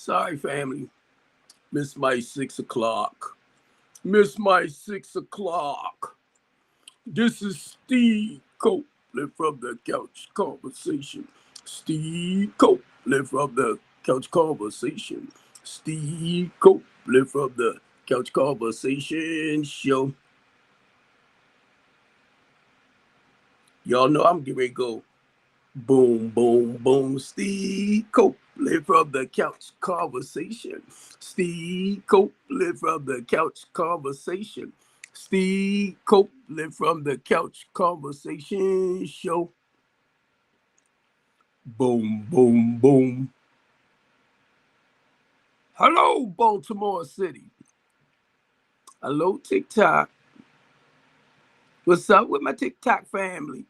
Sorry, family. Miss my 6 o'clock. Miss my 6 o'clock. This is Steve Copeland from the Couch Conversation. Steve Copeland from the Couch Conversation. Steve Copeland from the Couch Conversation Show. Y'all know I'm getting ready to go boom, boom, boom. Steve Copeland from the Couch Conversation. Steve Copeland from the Couch Conversation. Steve Copeland from the Couch Conversation Show. Boom, boom, boom. Hello, Baltimore City. Hello, TikTok. What's up with my TikTok family?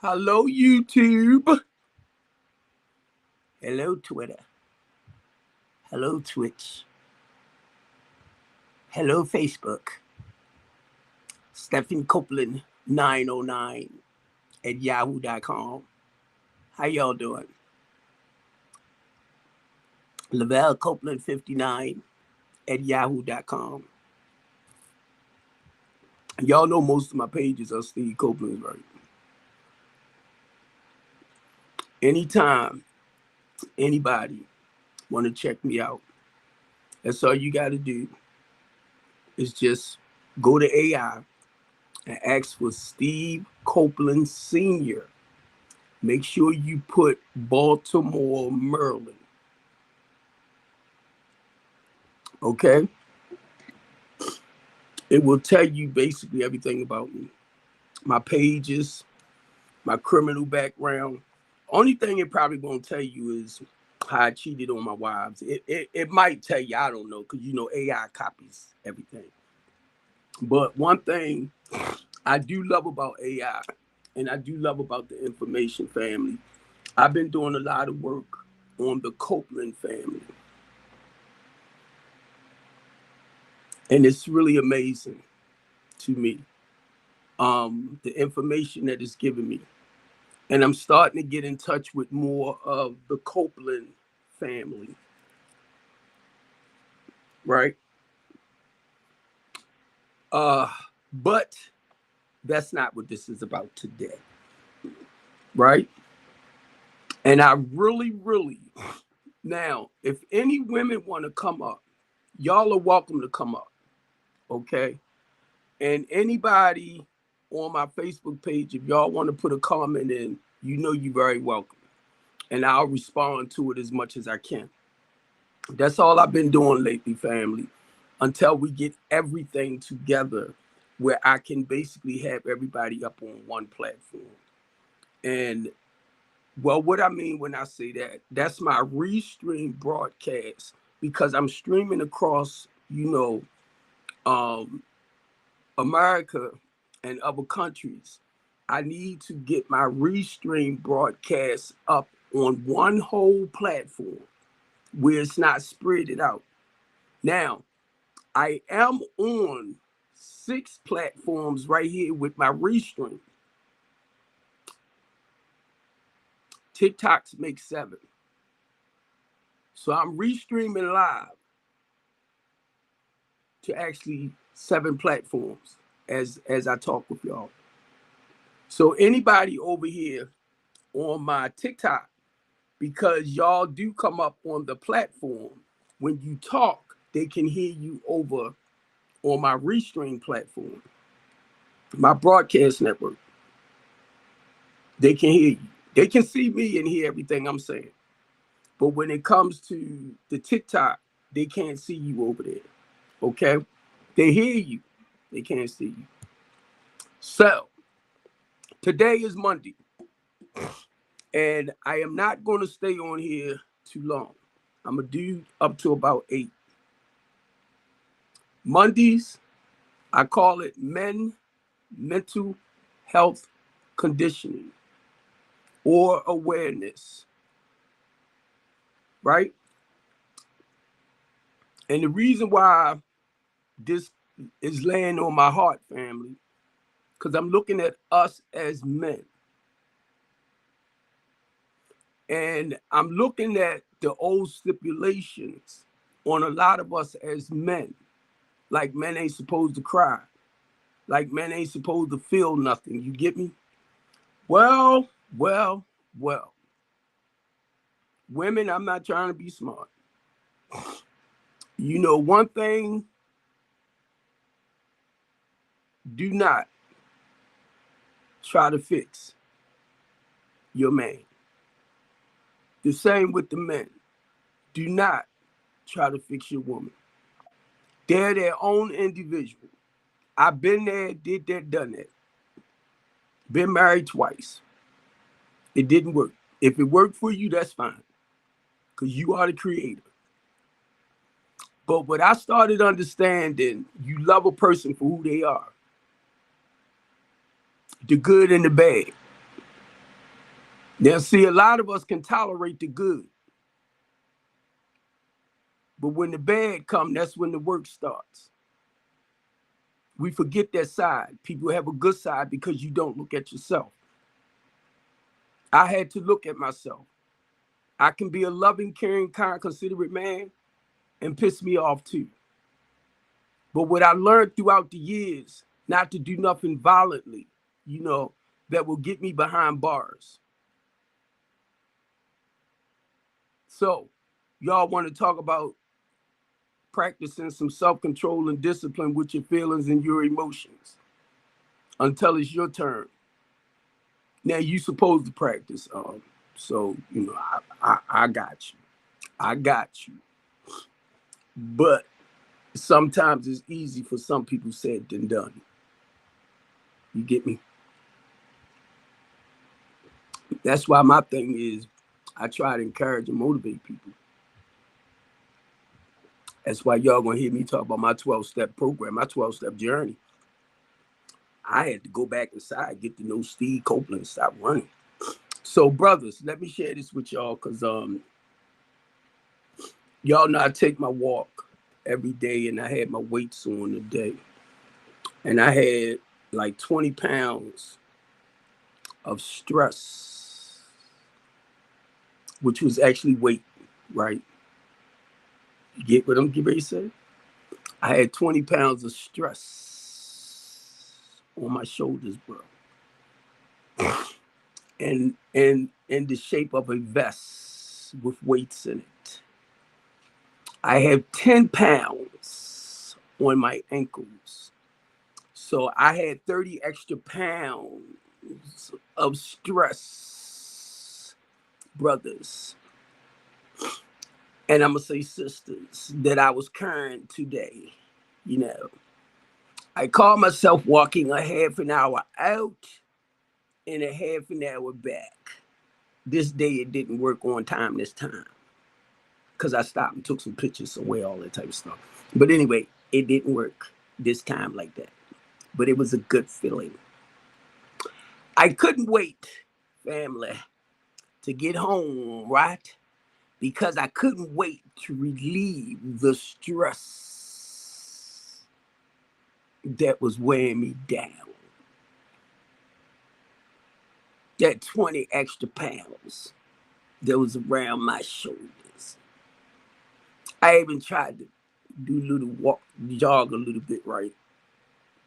Hello, YouTube. Hello, Twitter. Hello, Twitch. Hello, Facebook. Stephen Copeland 909 at yahoo.com. How y'all doing? Lavelle Copeland 59 at yahoo.com. Y'all know most of my pages are Steve Copeland, right? Anytime anybody want to check me out, that's all you got to do is just go to AI and ask for Steve Copeland Sr. Make sure you put Baltimore, Maryland. Okay? It will tell you basically everything about me. My pages, my criminal background. Only thing it probably won't tell you is how I cheated on my wives. It might tell you, I don't know, because you know AI copies everything. But one thing I do love about AI, and I do love about the information family, I've been doing a lot of work on the Copeland family. And it's really amazing to me, the information that it's given me. And I'm starting to get in touch with more of the Copeland family, right? But that's not what this is about today, right? And I really, now, if any women want to come up, y'all are welcome to come up, okay? And anybody on my Facebook page, if y'all want to put a comment in, you know you're very welcome. And I'll respond to it as much as I can. That's all I've been doing lately, family, until we get everything together where I can basically have everybody up on one platform. And well, what I mean when I say that, that's my restream broadcast, because I'm streaming across, America and other countries. I need to get my restream broadcast up on one whole platform where it's not spread it out. Now, I am on 6 platforms right here with my restream. TikToks make 7. So I'm restreaming live to actually 7 platforms as I talk with y'all. So anybody over here on my TikTok, because y'all do come up on the platform, when you talk, they can hear you over on my restream platform, my broadcast network. They can hear you. They can see me and hear everything I'm saying. But when it comes to the TikTok, they can't see you over there. Okay? They hear you. They can't see you. So, today is Monday. And I am not going to stay on here too long. I'm going to do up to about 8. Mondays, I call it mental health conditioning or awareness, right? And the reason why this is laying on my heart, family, because I'm looking at us as men. And I'm looking at the old stipulations on a lot of us as men. Like men ain't supposed to cry. Like men ain't supposed to feel nothing. You get me? Well. Women, I'm not trying to be smart. You know one thing, do not try to fix your man. The same with the men. Do not try to fix your woman. They're their own individual. I've been there, did that, done that. Been married twice. It didn't work. If it worked for you, that's fine, because you are the creator. But what I started understanding, you love a person for who they are, the good and the bad. Now, see, a lot of us can tolerate the good. But when the bad comes, that's when the work starts. We forget that side. People have a good side because you don't look at yourself. I had to look at myself. I can be a loving, caring, kind, considerate man and piss me off too. But what I learned throughout the years, not to do nothing violently, that will get me behind bars. So, y'all want to talk about practicing some self-control and discipline with your feelings and your emotions until it's your turn. Now you supposed to practice. So I got you. I got you. But sometimes it's easy for some people said than done. You get me? That's why my thing is I try to encourage and motivate people. That's why y'all gonna hear me talk about my 12-step program, my 12-step journey. I had to go back inside, get to know Steve Copeland, and stop running. So, brothers, let me share this with y'all, because y'all know I take my walk every day, and I had my weights on today. And I had like 20 pounds of stress, which was actually weight, right? You get what I'm getting ready to say? I had 20 pounds of stress on my shoulders, bro. And in the shape of a vest with weights in it. I have 10 pounds on my ankles. So I had 30 extra pounds of stress, brothers. And I'm going to say sisters, that I was carrying today. I call myself walking a half an hour out and a half an hour back. This day it didn't work on time this time, because I stopped and took some pictures somewhere, all that type of stuff. But anyway, it didn't work this time like that. But it was a good feeling. I couldn't wait, family, to get home, right? Because I couldn't wait to relieve the stress that was weighing me down. That 20 extra pounds that was around my shoulders. I even tried to do a little walk, jog a little bit, right?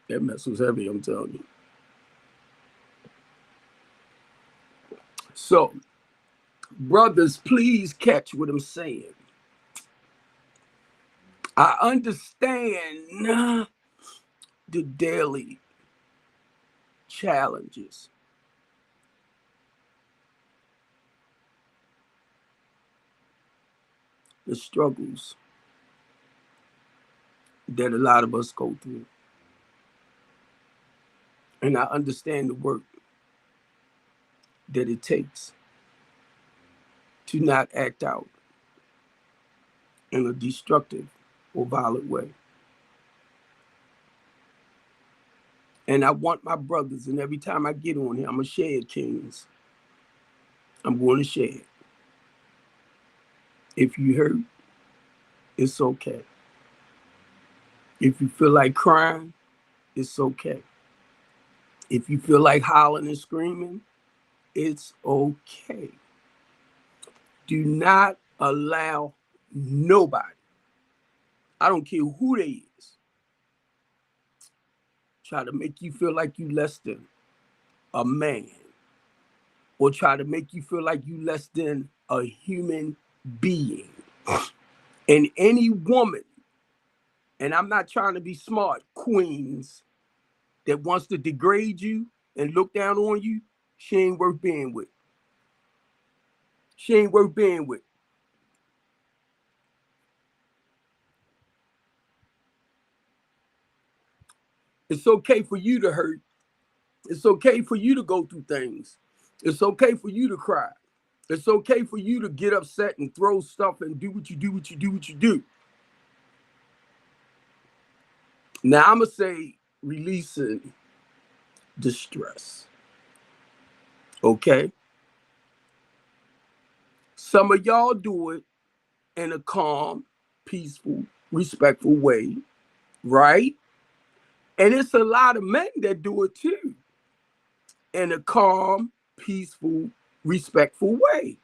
That mess was heavy, I'm telling you. So, brothers, please catch what I'm saying. I understand the daily challenges. The struggles that a lot of us go through. And I understand the work that it takes to not act out in a destructive or violent way. And I want my brothers, and every time I get on here, I'm going to share it, Kings. I'm going to share it. If you hurt, it's okay. If you feel like crying, it's okay. If you feel like howling and screaming, it's okay. Do not allow nobody, I don't care who they is, try to make you feel like you less than a man, or try to make you feel like you less than a human being. And any woman, and I'm not trying to be smart, queens, that wants to degrade you and look down on you, she ain't worth being with. She ain't worth being with. It's okay for you to hurt. It's okay for you to go through things. It's okay for you to cry. It's okay for you to get upset and throw stuff and do what you do. Now I'm going to say releasing distress. Okay? Some of y'all do it in a calm, peaceful, respectful way, right? And it's a lot of men that do it too, in a calm, peaceful, respectful way.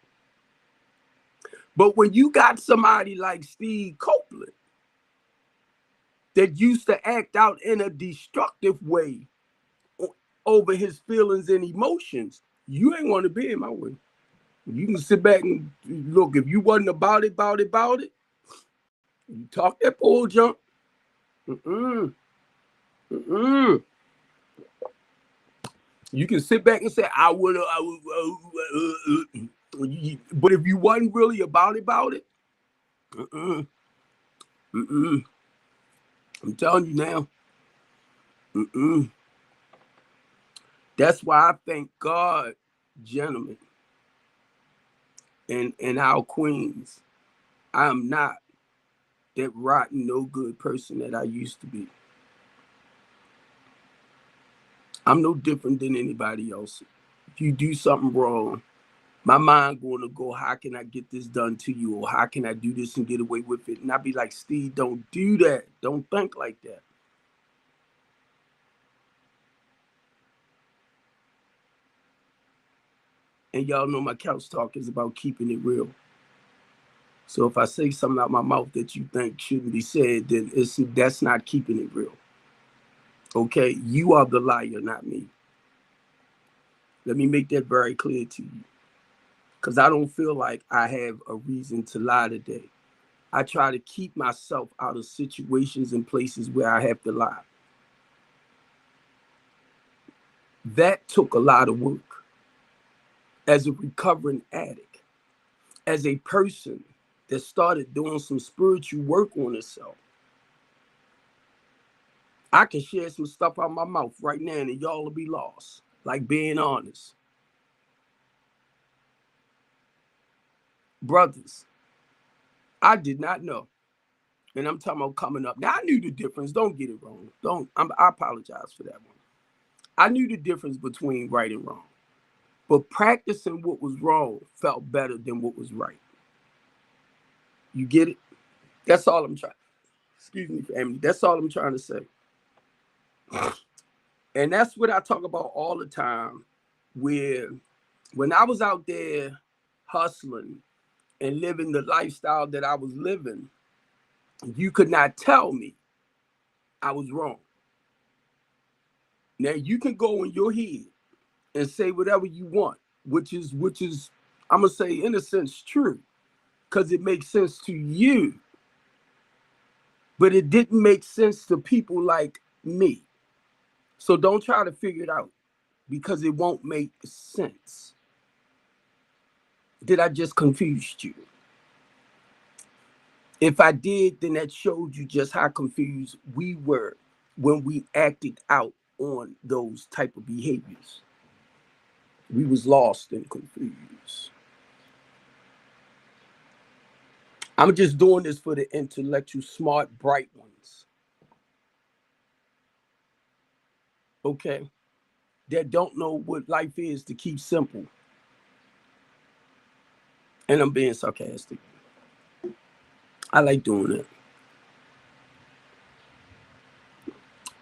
But when you got somebody like Steve Copeland that used to act out in a destructive way over his feelings and emotions, you ain't want to be in my way. You can sit back and look. If you wasn't about it, you talk that pole jump. You can sit back and say, I would. But if you wasn't really about it, I'm telling you now. That's why I thank God, gentlemen, and our queens. I am not that rotten, no good person that I used to be. I'm no different than anybody else. If you do something wrong, my mind going to go, how can I get this done to you? Or how can I do this and get away with it? And I'd be like, Steve, don't do that. Don't think like that. And y'all know my couch talk is about keeping it real. So if I say something out my mouth that you think shouldn't be said, then that's not keeping it real. Okay? You are the liar, not me. Let me make that very clear to you. Because I don't feel like I have a reason to lie today. I try to keep myself out of situations and places where I have to lie. That took a lot of work. As a recovering addict, as a person that started doing some spiritual work on itself, I can share some stuff out my mouth right now and y'all will be lost. Like being honest. Brothers, I did not know. And I'm talking about coming up. Now I knew the difference. Don't get it wrong. I apologize for that one. I knew the difference between right and wrong. But practicing what was wrong felt better than what was right. You get it? That's all I'm trying. Excuse me, family. That's all I'm trying to say. And that's what I talk about all the time, where when I was out there hustling and living the lifestyle that I was living, you could not tell me I was wrong. Now you can go in your head and say whatever you want, which is I'm gonna say in a sense true, because it makes sense to you. But it didn't make sense to people like me. So don't try to figure it out because it won't make sense. Did I just confuse you? If I did, then that showed you just how confused we were when we acted out on those type of behaviors. We was lost and confused. I'm just doing this for the intellectual, smart, bright ones. Okay? That don't know what life is to keep simple. And I'm being sarcastic. I like doing it.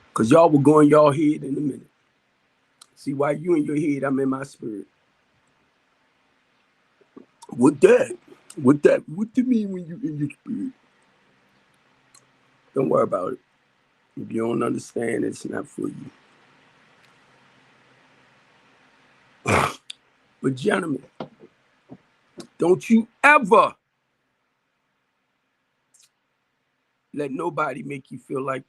Because y'all will go in y'all head in a minute. See, while you in your head, I'm in my spirit. With that, What do you mean when you in your spirit? Don't worry about it. If you don't understand, it's not for you. But gentlemen, don't you ever let nobody make you feel like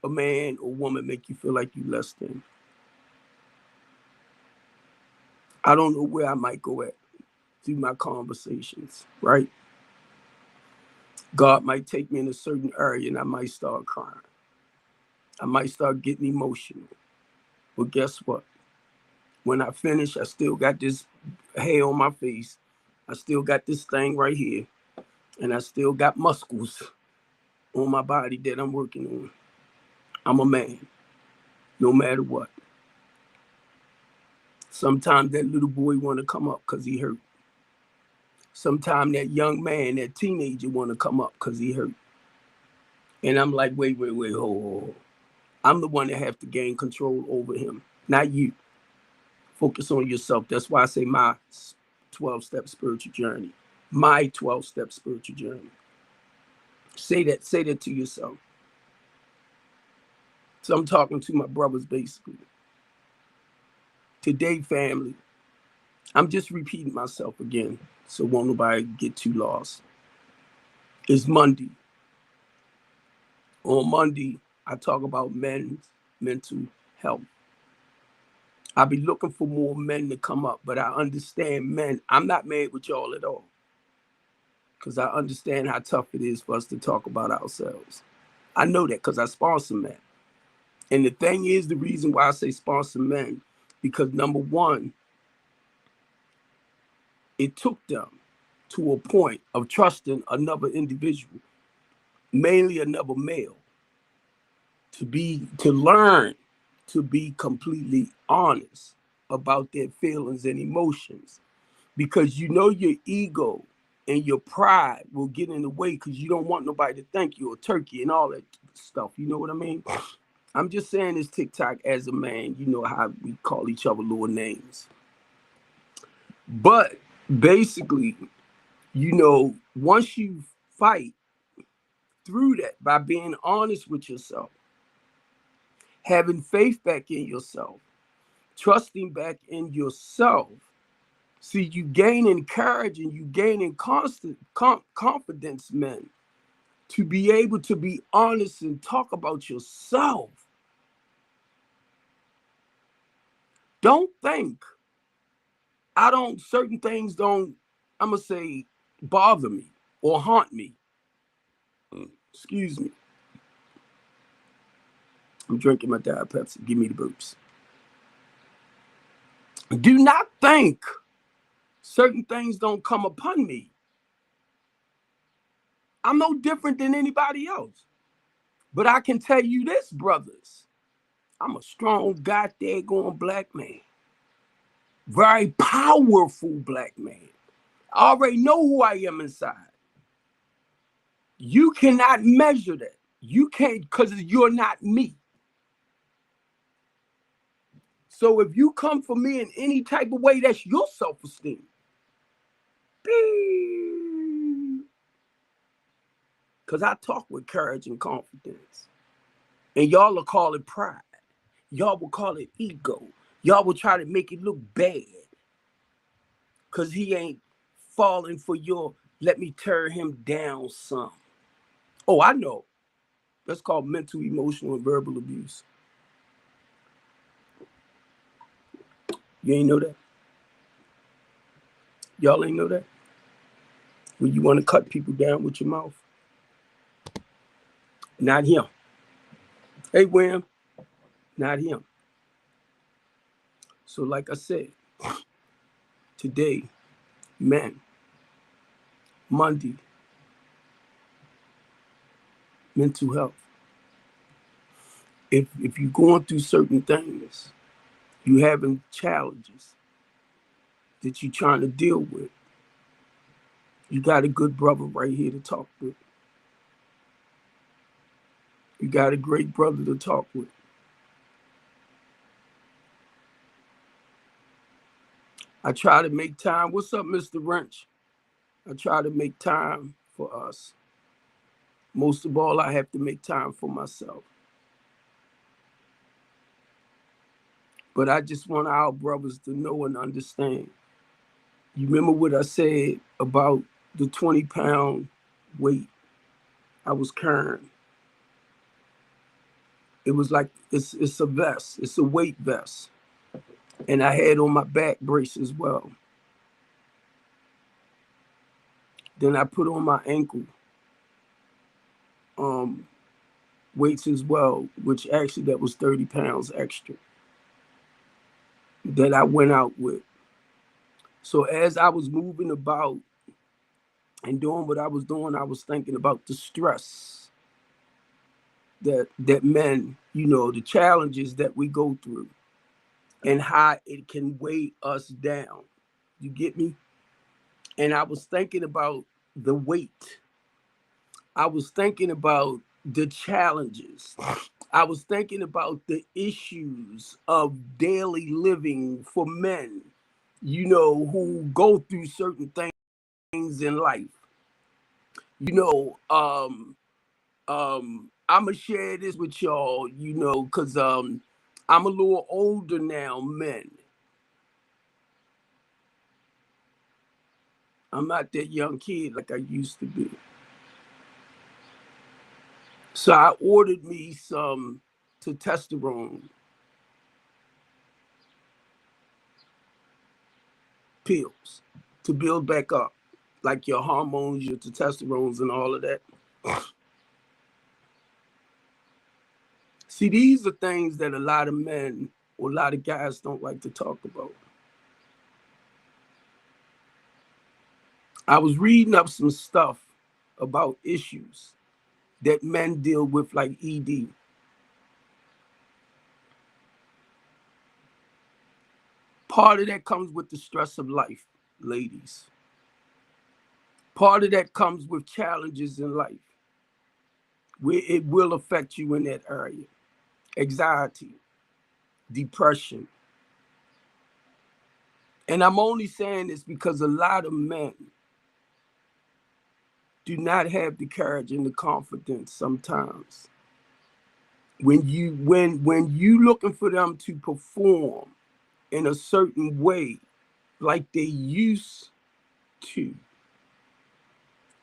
a man or woman make you feel like you less than. I don't know where I might go at through my conversations, right? God might take me in a certain area and I might start crying. I might start getting emotional. But guess what? When I finish, I still got this hair on my face. I still got this thing right here. And I still got muscles on my body that I'm working on. I'm a man, no matter what. Sometimes that little boy want to come up because he hurt. Sometimes that young man, that teenager want to come up because he hurt. And I'm like, wait, hold. I'm the one that have to gain control over him, not you. Focus on yourself. That's why I say my 12-step spiritual journey. My 12-step spiritual journey. Say that to yourself. So I'm talking to my brothers basically. Today, family, I'm just repeating myself again, so won't nobody get too lost. It's Monday. On Monday, I talk about men's mental health. I'll be looking for more men to come up, but I understand men. I'm not mad with y'all at all because I understand how tough it is for us to talk about ourselves. I know that because I sponsor men. And the thing is, the reason why I say sponsor men, because number one, it took them to a point of trusting another individual, mainly another male, to learn to be completely honest about their feelings and emotions. Because you know your ego and your pride will get in the way because you don't want nobody to think you're a turkey and all that stuff. You know what I mean? I'm just saying this TikTok as a man, you know how we call each other little names. But basically, you know, once you fight through that by being honest with yourself, having faith back in yourself, trusting back in yourself, see, you gaining courage and you gaining constant confidence, men, to be able to be honest and talk about yourself. Don't think certain things don't, I'm going to say, bother me or haunt me. Excuse me. I'm drinking my Diet Pepsi. Give me the burps. Do not think certain things don't come upon me. I'm no different than anybody else. But I can tell you this, brothers. I'm a strong, goddamn black man. Very powerful black man. I already know who I am inside. You cannot measure that. You can't, because you're not me. So if you come for me in any type of way, that's your self-esteem. Because I talk with courage and confidence. And y'all will call it pride. Y'all will call it ego. Y'all will try to make it look bad. Because he ain't falling for your, let me tear him down some. Oh, I know. That's called mental, emotional, and verbal abuse. You ain't know that? Y'all ain't know that? When you want to cut people down with your mouth? Not him. Hey, Wham. Not him. So like I said, today, man, Monday, mental health. If you're going through certain things, you having challenges that you're trying to deal with, you got a good brother right here to talk with. You got a great brother to talk with. I try to make time. What's up, Mr. Wrench? I try to make time for us. Most of all, I have to make time for myself. But I just want our brothers to know and understand. You remember what I said about the 20-pound weight I was carrying? It was like it's a vest. It's a weight vest. And I had on my back brace as well. Then I put on my ankle weights as well, which actually that was 30 pounds extra that I went out with. So as I was moving about and doing what I was doing, I was thinking about the stress that men, you know, the challenges that we go through and how it can weigh us down. You get me? And I was thinking about the weight. I was thinking about the challenges. I was thinking about the issues of daily living for men, you know, who go through certain things in life. You know, I'ma share this with y'all, you know, because I'm a little older now, men. I'm not that young kid like I used to be. So I ordered me some testosterone pills to build back up, like your hormones, your testosterones, and all of that. See, these are things that a lot of men or a lot of guys don't like to talk about. I was reading up some stuff about issues that men deal with, like ED. Part of that comes with the stress of life, ladies. Part of that comes with challenges in life, where it will affect you in that area. Anxiety, depression. And I'm only saying this because a lot of men do not have the courage and the confidence sometimes. When you looking for them to perform in a certain way like they used to,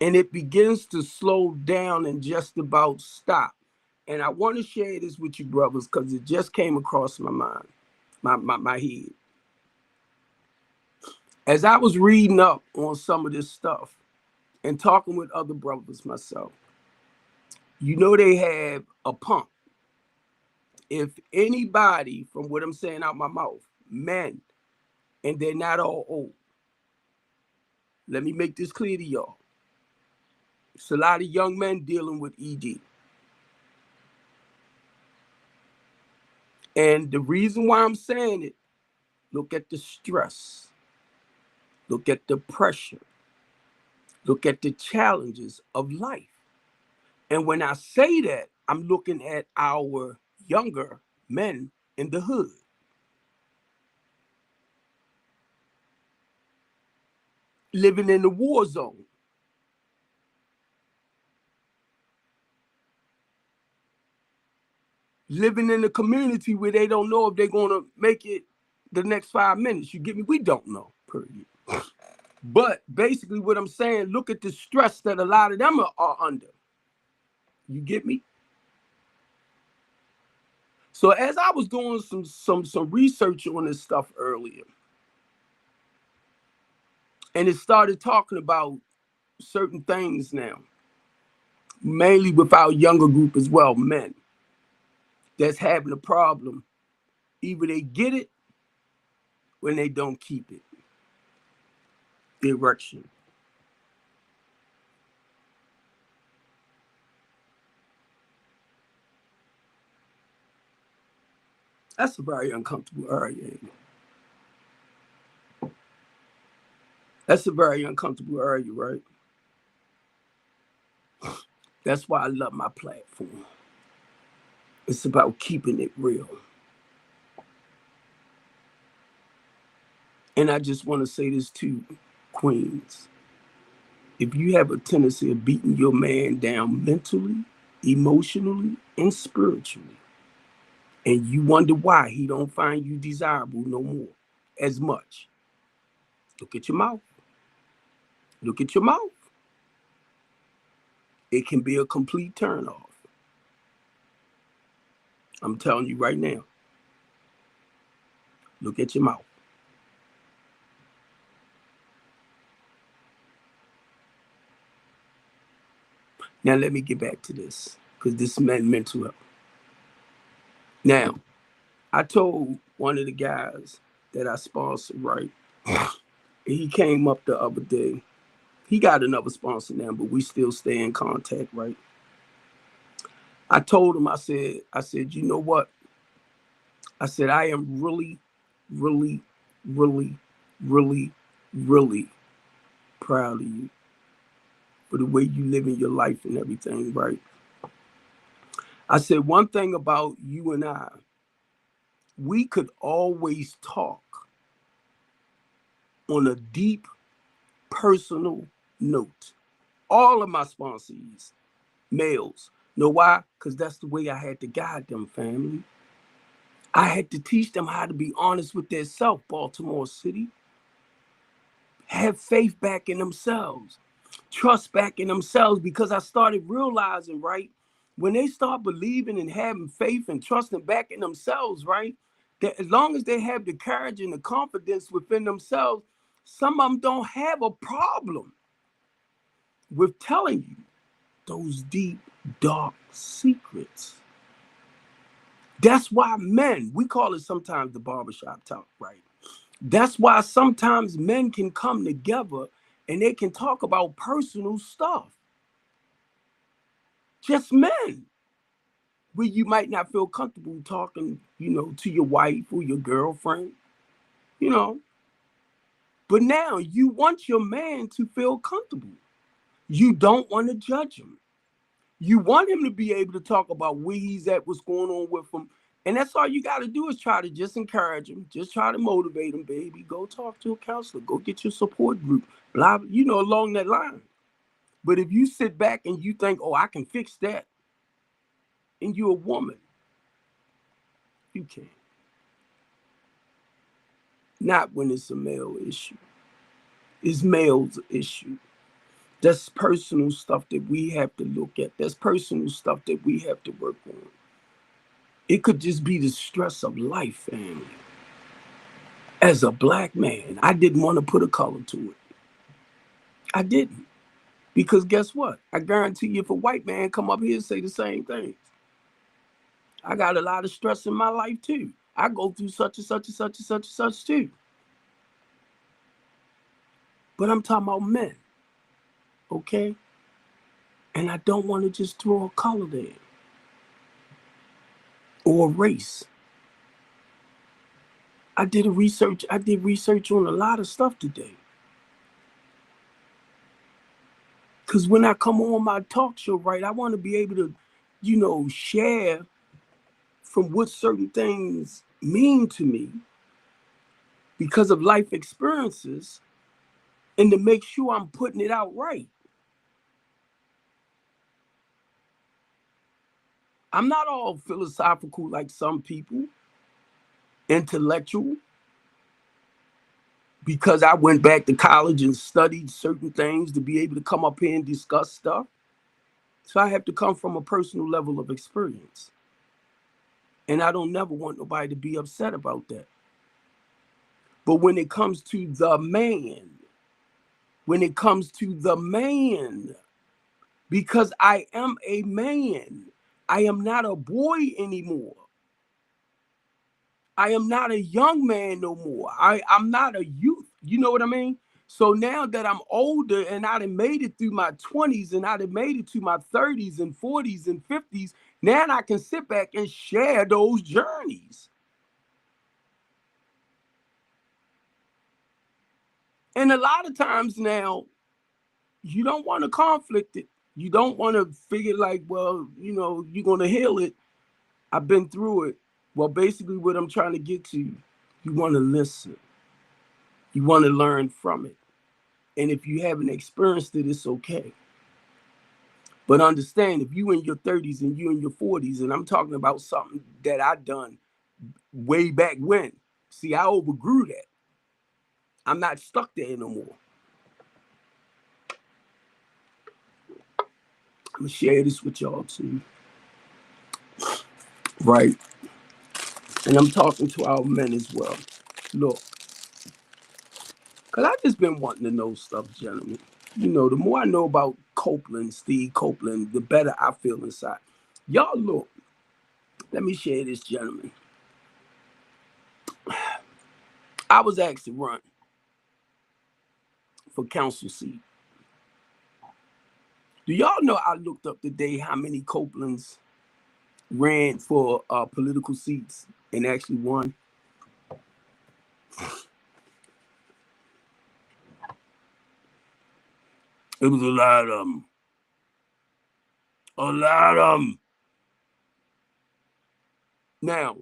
and it begins to slow down and just about stop. And I want to share this with you, brothers, because it just came across my mind, my head. As I was reading up on some of this stuff and talking with other brothers myself, you know, they have a pump. If anybody, from what I'm saying out my mouth, men, and they're not all old, let me make this clear to y'all. It's a lot of young men dealing with ED. And the reason why I'm saying it, look at the stress, look at the pressure, look at the challenges of life. And when I say that, I'm looking at our younger men in the hood. Living in the war zone. Living in a community where they don't know if they're going to make it the next 5 minutes. You get me? We don't know, period. But basically what I'm saying, look at the stress that a lot of them are under. You get me? So as I was doing some research on this stuff earlier, and it started talking about certain things now, mainly with our younger group as well, men, that's having a problem. Either they get it when they don't keep it. The erection. That's a very uncomfortable area, ain't it? That's a very uncomfortable area, right? That's why I love my platform. It's about keeping it real. And I just want to say this too, queens. If you have a tendency of beating your man down mentally, emotionally, and spiritually, and you wonder why he don't find you desirable no more as much, look at your mouth. Look at your mouth. It can be a complete turnoff. I'm telling you right now. Look at your mouth. Now let me get back to this, because this meant mental health. Now, I told one of the guys that I sponsored, right? He came up the other day. He got another sponsor now, but we still stay in contact, right? I told him, I said, you know what? I said, I am really, really, really, really, really proud of you for the way you live in your life and everything, right? I said, one thing about you and I, we could always talk on a deep personal note. All of my sponsees, males. Know why? Because that's the way I had to guide them, family. I had to teach them how to be honest with themselves, Baltimore City. Have faith back in themselves. Trust back in themselves, because I started realizing, right, when they start believing and having faith and trusting back in themselves, right, that as long as they have the courage and the confidence within themselves, some of them don't have a problem with telling you those deep, dark secrets. That's why men, we call it sometimes the barbershop talk, right? That's why sometimes men can come together and they can talk about personal stuff. Just men. Where you might not feel comfortable talking, to your wife or your girlfriend, you know. But now you want your man to feel comfortable. You don't want to judge him. You want him to be able to talk about where he's at, what's going on with him. And that's all you got to do is try to just encourage him. Just try to motivate him, baby. Go talk to a counselor. Go get your support group. Blah, along that line. But if you sit back and you think, oh, I can fix that, and you're a woman, you can't. Not when it's a male issue. It's male's issue. That's personal stuff that we have to look at. That's personal stuff that we have to work on. It could just be the stress of life, family. As a black man, I didn't want to put a color to it. I didn't. Because guess what? I guarantee you, if a white man come up here and say the same things, I got a lot of stress in my life too. I go through such and such and such and such and such too. But I'm talking about men, okay? And I don't want to just throw a color there or a race. I did research on a lot of stuff today. Because when I come on my talk show, right, I want to be able to, share from what certain things mean to me because of life experiences, and to make sure I'm putting it out right. I'm not all philosophical like some people, intellectual, because I went back to college and studied certain things to be able to come up here and discuss stuff. So I have to come from a personal level of experience. And I don't never want nobody to be upset about that. But when it comes to the man, because I am a man, I am not a boy anymore. I am not a young man no more. I'm not a youth. You know what I mean? So now that I'm older and I done made it through my 20s and I done made it to my 30s and 40s and 50s, now I can sit back and share those journeys. And a lot of times now, you don't want to conflict it. You don't want to figure like, well, you're going to heal it. I've been through it. Well, basically what I'm trying to get to, you want to listen. You want to learn from it. And if you haven't experienced it, it's okay. But understand, if you in your 30s and you in your 40s, and I'm talking about something that I done way back when. See, I overgrew that. I'm not stuck there no more. I'm gonna share this with y'all too. Right. And I'm talking to our men as well. Look, because I just been wanting to know stuff, gentlemen. You know, the more I know about Copeland, Steve Copeland, the better I feel inside. Y'all look, let me share this, gentlemen. I was asked to run for council seat. Do y'all know I looked up today how many Copelands ran for political seats and actually won? It was a lot of them. A lot of them. Now,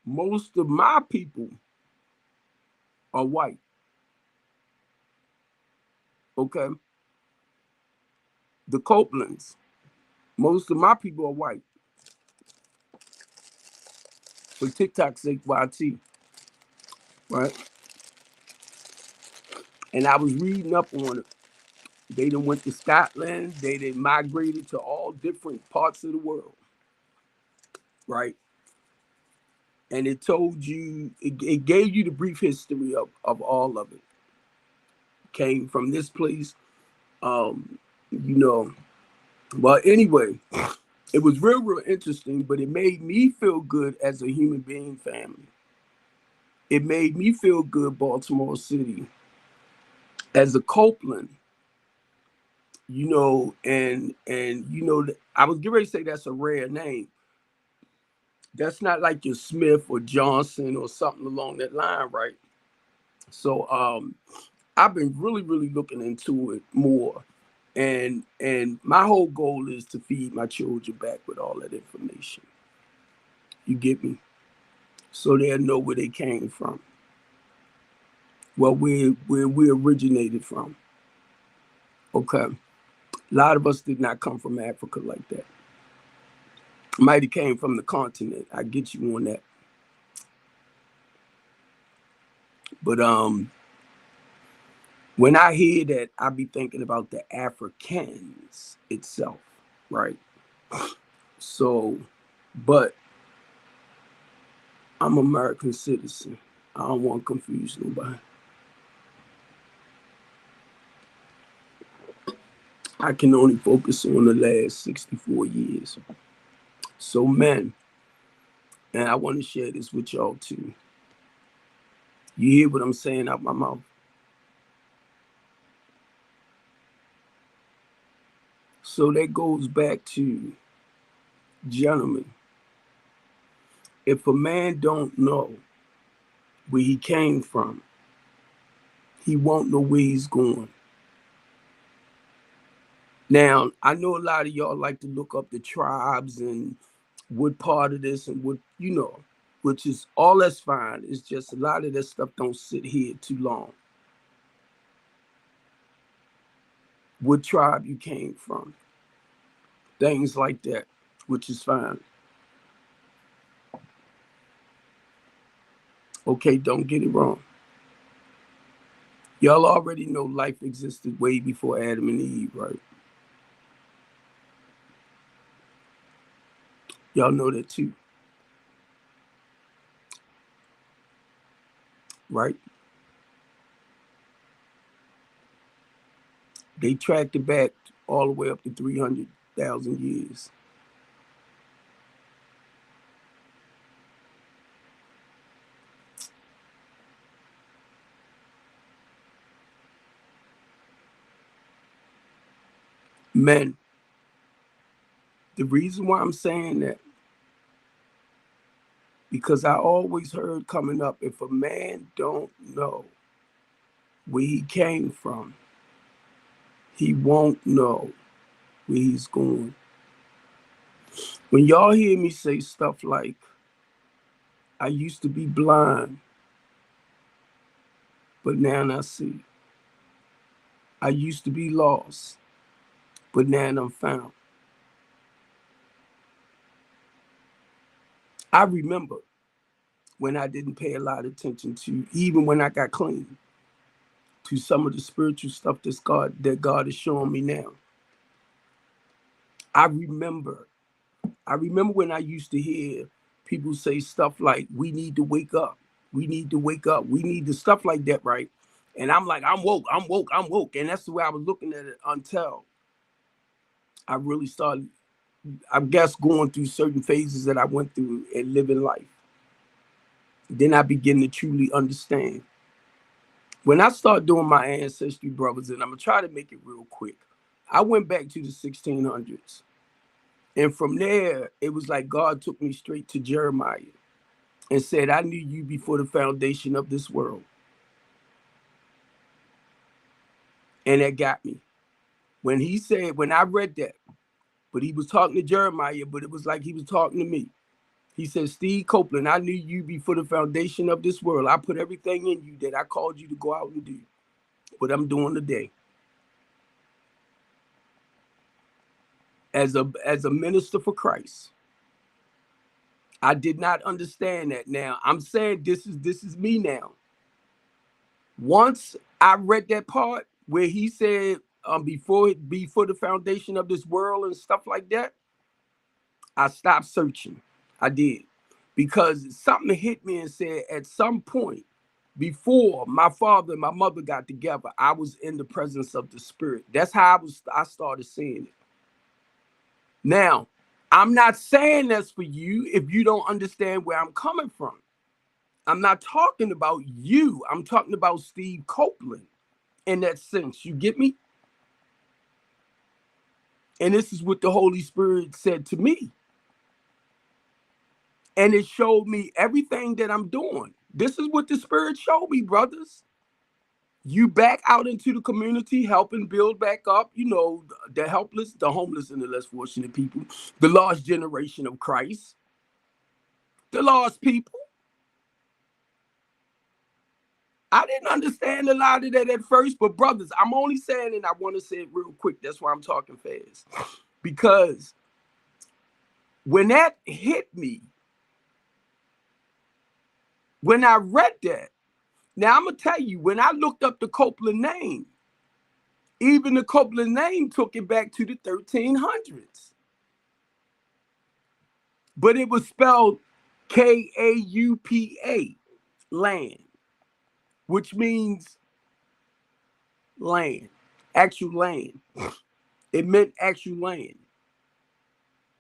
most of my people are white. Okay? The Copelands, most of my people are white. For TikTok's sake, YT. Right? And I was reading up on it. They done went to Scotland. They done migrated to all different parts of the world. Right? And it told you, it gave you the brief history of all of it. Came from this place, you know. But anyway, it was real interesting, but it made me feel good as a human being, family. It made me feel good, Baltimore City, as a Copeland, you know, and you know, I was getting ready to say that's a rare name. That's not like your Smith or Johnson or something along that line, right? So I've been really looking into it more. And my whole goal is to feed my children back with all that information. You get me? So they'll know where they came from. Well, where we originated from. Okay. A lot of us did not come from Africa like that. Might have came from the continent. I get you on that. But when I hear that, I be thinking about the Africans itself, right? So, but I'm an American citizen. I don't want to confuse nobody. I can only focus on the last 64 years. So, men, and I want to share this with y'all too. You hear what I'm saying out my mouth? So that goes back to, gentlemen, if a man don't know where he came from, he won't know where he's going. Now, I know a lot of y'all like to look up the tribes and what part of this and what, you know, which is all that's fine. It's just a lot of that stuff don't sit here too long. What tribe you came from, things like that, which is fine. Okay, don't get it wrong. Y'all already know life existed way before Adam and Eve, right? Y'all know that too, right? They tracked it back all the way up to 300,000 years. Men, the reason why I'm saying that, because I always heard coming up, if a man don't know where he came from, he won't know where he's going. When y'all hear me say stuff like, I used to be blind, but now I see. I used to be lost, but now I'm found. I remember when I didn't pay a lot of attention to, even when I got clean, to some of the spiritual stuff that God is showing me now. I remember when I used to hear people say stuff like, we need to wake up. We need to wake up. We need to stuff like that, right? And I'm like, I'm woke. And that's the way I was looking at it until I really started, I guess, going through certain phases that I went through and living life. Then I began to truly understand. When I started doing my ancestry, brothers, and I'm going to try to make it real quick, I went back to the 1600s. And from there, it was like God took me straight to Jeremiah and said, I knew you before the foundation of this world. And that got me. When he said, when I read that, but he was talking to Jeremiah, but it was like he was talking to me. He said, Steve Copeland, I knew you before the foundation of this world. I put everything in you that I called you to go out and do. What I'm doing today. As a minister for Christ. I did not understand that. Now I'm saying this is me now. Once I read that part where he said before the foundation of this world and stuff like that, I stopped searching. I did. Because something hit me and said at some point before my father and my mother got together, I was in the presence of the Spirit. That's how I started seeing it. Now, I'm not saying that's for you if you don't understand where I'm coming from. I'm not talking about you. I'm talking about Steve Copeland in that sense. You get me? And this is what the Holy Spirit said to me. And it showed me everything that I'm doing. This is what the Spirit showed me, brothers. You back out into the community, helping build back up, the helpless, the homeless, and the less fortunate people, the lost generation of Christ, the lost people. I didn't understand a lot of that at first, but brothers, I'm only saying, and I want to say it real quick. That's why I'm talking fast. Because when that hit me, when I read that, now I'm going to tell you, when I looked up the Copeland name, even the Copeland name took it back to the 1300s. But it was spelled K-A-U-P-A, land, which means land, actual land. It meant actual land,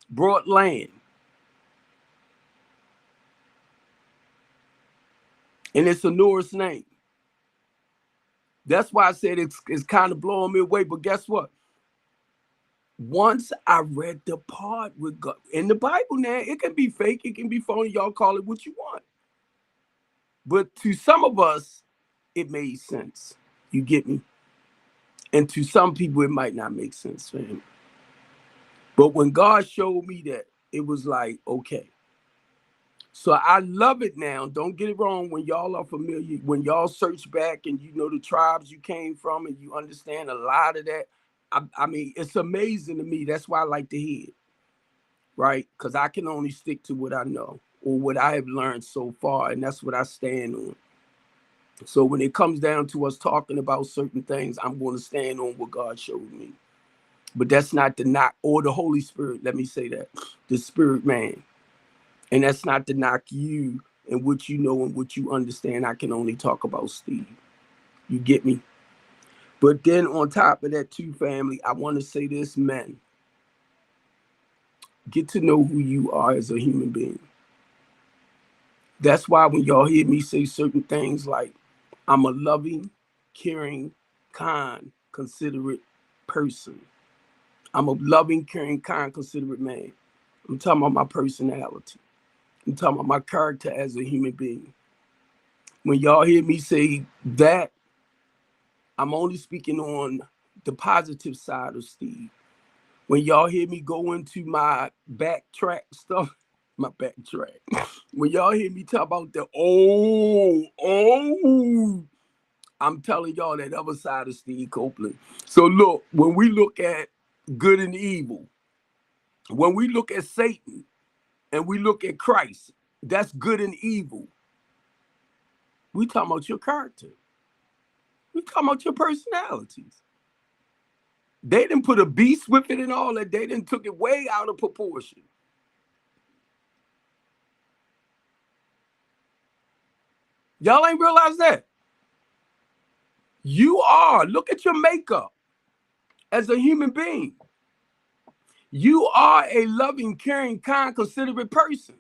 brought land. And it's a Norse name. That's why I said it's kind of blowing me away. But guess what? Once I read the part with God in the Bible, now it can be fake, it can be phony. Y'all call it what you want. But to some of us, it made sense. You get me? And to some people, it might not make sense for him. But when God showed me that, it was like, okay. So I love it now. Don't get it wrong. When y'all are familiar, when y'all search back and you know the tribes you came from and you understand a lot of that, I mean, it's amazing to me. That's why I like to hear it, right? Because I can only stick to what I know or what I have learned so far, and that's what I stand on. So when it comes down to us talking about certain things, I'm going to stand on what God showed me. But that's not the knock, or the Holy Spirit, let me say that, the Spirit man. And that's not to knock you and what you know and what you understand. I can only talk about Steve. You get me? But then on top of that too, family, I want to say this, men. Get to know who you are as a human being. That's why when y'all hear me say certain things like, I'm a loving, caring, kind, considerate person. I'm a loving, caring, kind, considerate man. I'm talking about my personality. I'm talking about my character as a human being. When y'all hear me say that, I'm only speaking on the positive side of Steve. When y'all hear me go into my backtrack stuff, when y'all hear me talk about the, I'm telling y'all that other side of Steve Copeland. So look, when we look at good and evil, when we look at Satan and we look at Christ, that's good and evil. We talking about your character. We talking about your personalities. They didn't put a beast with it and all that. They didn't took it way out of proportion. Y'all ain't realize that. You are. Look at your makeup as a human being. You are a loving, caring, kind, considerate person.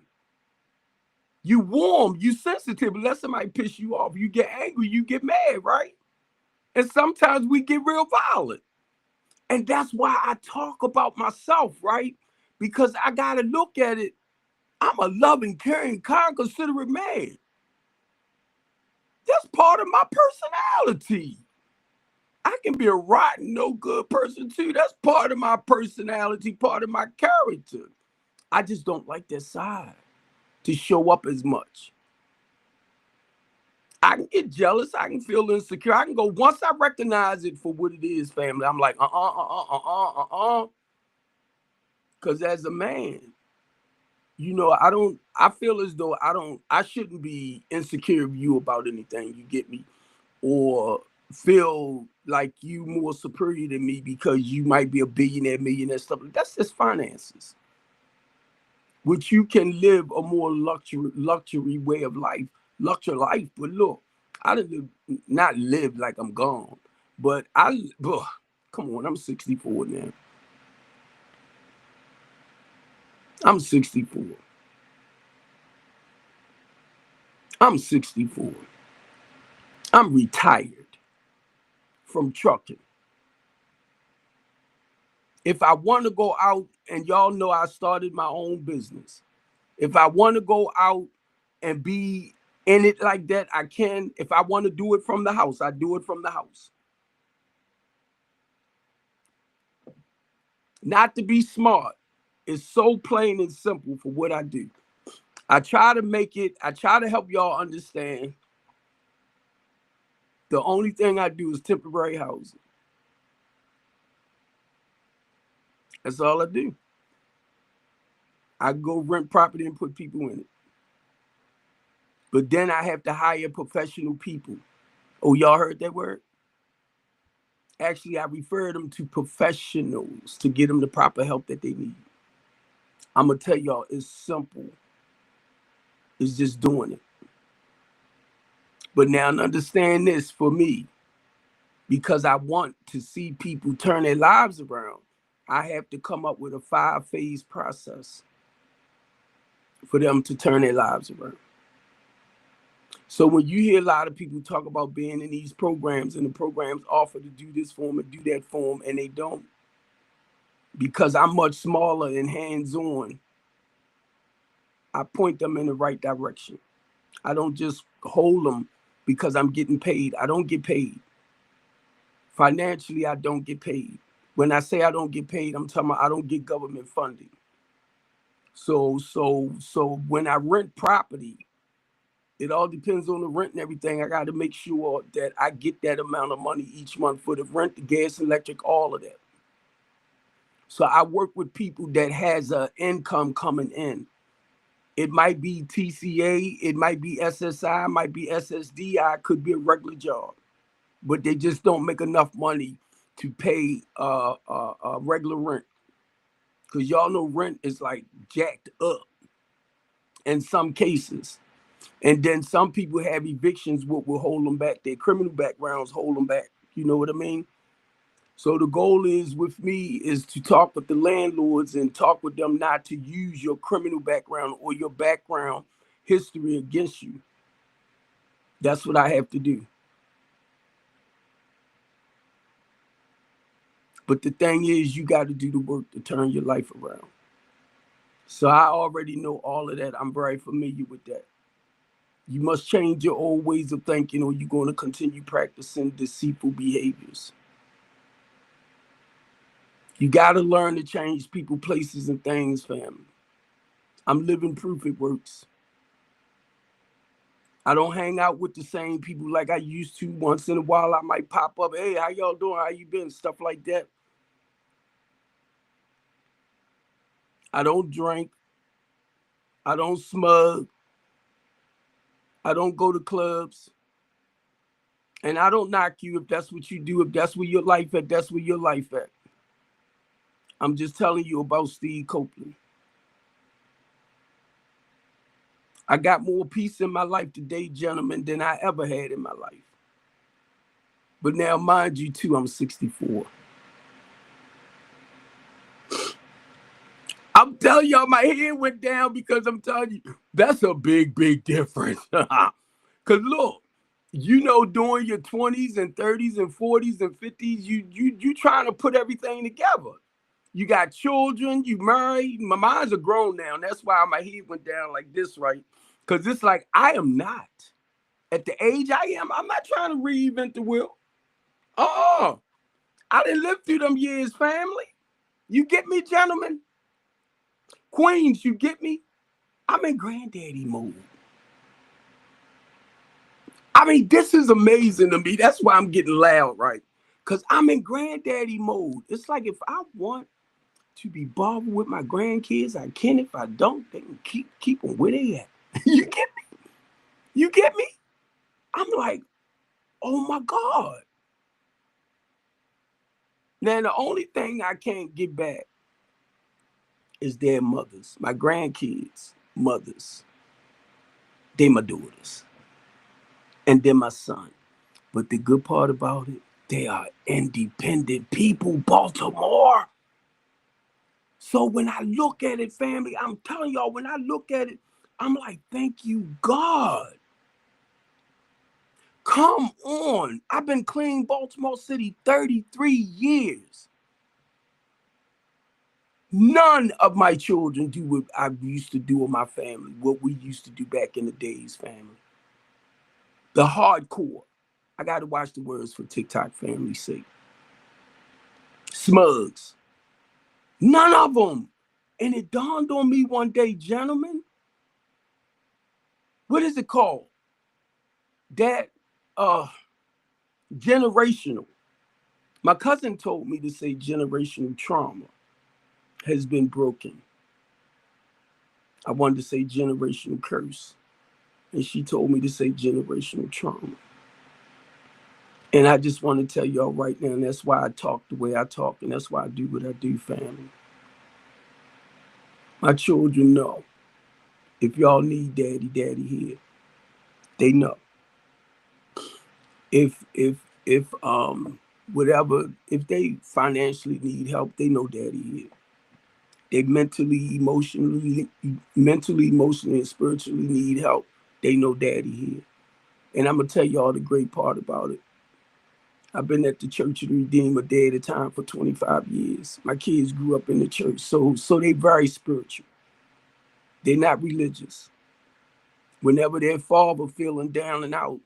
You warm, you sensitive. Let somebody piss you off. You get angry, you get mad, right? And sometimes we get real violent. And that's why I talk about myself, right? Because I got to look at it. I'm a loving, caring, kind, considerate man. That's part of my personality. I can be a rotten, no good person too. That's part of my personality, part of my character. I just don't like that side to show up as much. I can get jealous. I can feel insecure. I can go, once I recognize it for what it is, family, I'm like, Because as a man, you know, I feel as though I shouldn't be insecure of you about anything, you get me? Or feel like you more superior than me because you might be a billionaire, millionaire, stuff. That's just finances. Which you can live a more luxury way of life, luxury life. But look, I didn't not live like I'm gone, but come on, I'm 64 now. I'm 64. I'm 64. I'm retired from trucking. If I want to go out, and y'all know I started my own business. If I want to go out and be in it like that, I can. If I want to do it from the house, I do it from the house. Not to be smart. It's so plain and simple for what I do. I try to help y'all understand. The only thing I do is temporary housing. That's all I do. I go rent property and put people in it. But then I have to hire professional people. Oh, y'all heard that word? Actually, I refer them to professionals to get them the proper help that they need. I'm going to tell y'all, it's simple. It's just doing it. But now understand this for me, because I want to see people turn their lives around, I have to come up with a 5-phase process for them to turn their lives around. So when you hear a lot of people talk about being in these programs and the programs offer to do this for them and do that for them, and they don't, because I'm much smaller and hands-on, I point them in the right direction. I don't just hold them because I'm getting paid. I don't get paid. Financially, I don't get paid. When I say I don't get paid, I'm talking about I don't get government funding. So when I rent property, it all depends on the rent and everything. I got to make sure that I get that amount of money each month for the rent, the gas, electric, all of that. So I work with people that has an income coming in. It might be TCA, it might be SSI, might be SSDI, could be a regular job, but they just don't make enough money to pay regular rent. Because y'all know rent is like jacked up in some cases. And then some people have evictions, what will hold them back. Their criminal backgrounds hold them back. You know what I mean? So the goal is with me is to talk with the landlords and talk with them not to use your criminal background or your background history against you. That's what I have to do. But the thing is, you got to do the work to turn your life around. So I already know all of that. I'm very familiar with that. You must change your old ways of thinking or you're going to continue practicing deceitful behaviors. You got to learn to change people, places, and things, family. I'm living proof it works. I don't hang out with the same people like I used to. Once in a while, I might pop up. Hey, how y'all doing? How you been? Stuff like that. I don't drink. I don't smug. I don't go to clubs. And I don't knock you if that's what you do. If that's where your life at, that's where your life at. I'm just telling you about Steve Copeland. I got more peace in my life today, gentlemen, than I ever had in my life. But now, mind you, too, I'm 64. I'm telling y'all, my head went down because I'm telling you, that's a big, big difference. Because look, you know, during your 20s and 30s and 40s and 50s, you trying to put everything together. You got children, you married. My minds are grown now. And that's why my head went down like this, right? Because it's like, I am not. At the age I am, I'm not trying to reinvent the wheel. Oh, I didn't live through them years, family. You get me, gentlemen? Queens, you get me? I'm in granddaddy mode. I mean, this is amazing to me. That's why I'm getting loud, right? Because I'm in granddaddy mode. It's like if I want to be bothered with my grandkids, I can. If I don't, they can keep them where they at. You get me? You get me? I'm like, oh my God. Now, the only thing I can't get back is their mothers, my grandkids' mothers. They my daughters. And then my son. But the good part about it, they are independent people, Baltimore. So when I look at it, family, I'm telling y'all, when I look at it, I'm like, thank you, God. Come on. I've been cleaning Baltimore City 33 years. None of my children do what I used to do with my family, what we used to do back in the days, family. The hardcore. I got to watch the words for TikTok family's sake. Smugs. None of them. And it dawned on me one day, gentlemen, what is it called? That generational. My cousin told me to say generational trauma has been broken. I wanted to say generational curse. And she told me to say generational trauma. And I just want to tell y'all right now, and that's why I talk the way I talk, and that's why I do what I do, family. My children know. If y'all need daddy, daddy here. They know. If whatever, if they financially need help, they know daddy here. They mentally, emotionally, and spiritually need help, they know daddy here. And I'm gonna tell y'all the great part about it. I've been at the Church of the Redeemer Day at a time for 25 years. My kids grew up in the church, so they very spiritual. They're not religious. Whenever their father feeling down and out,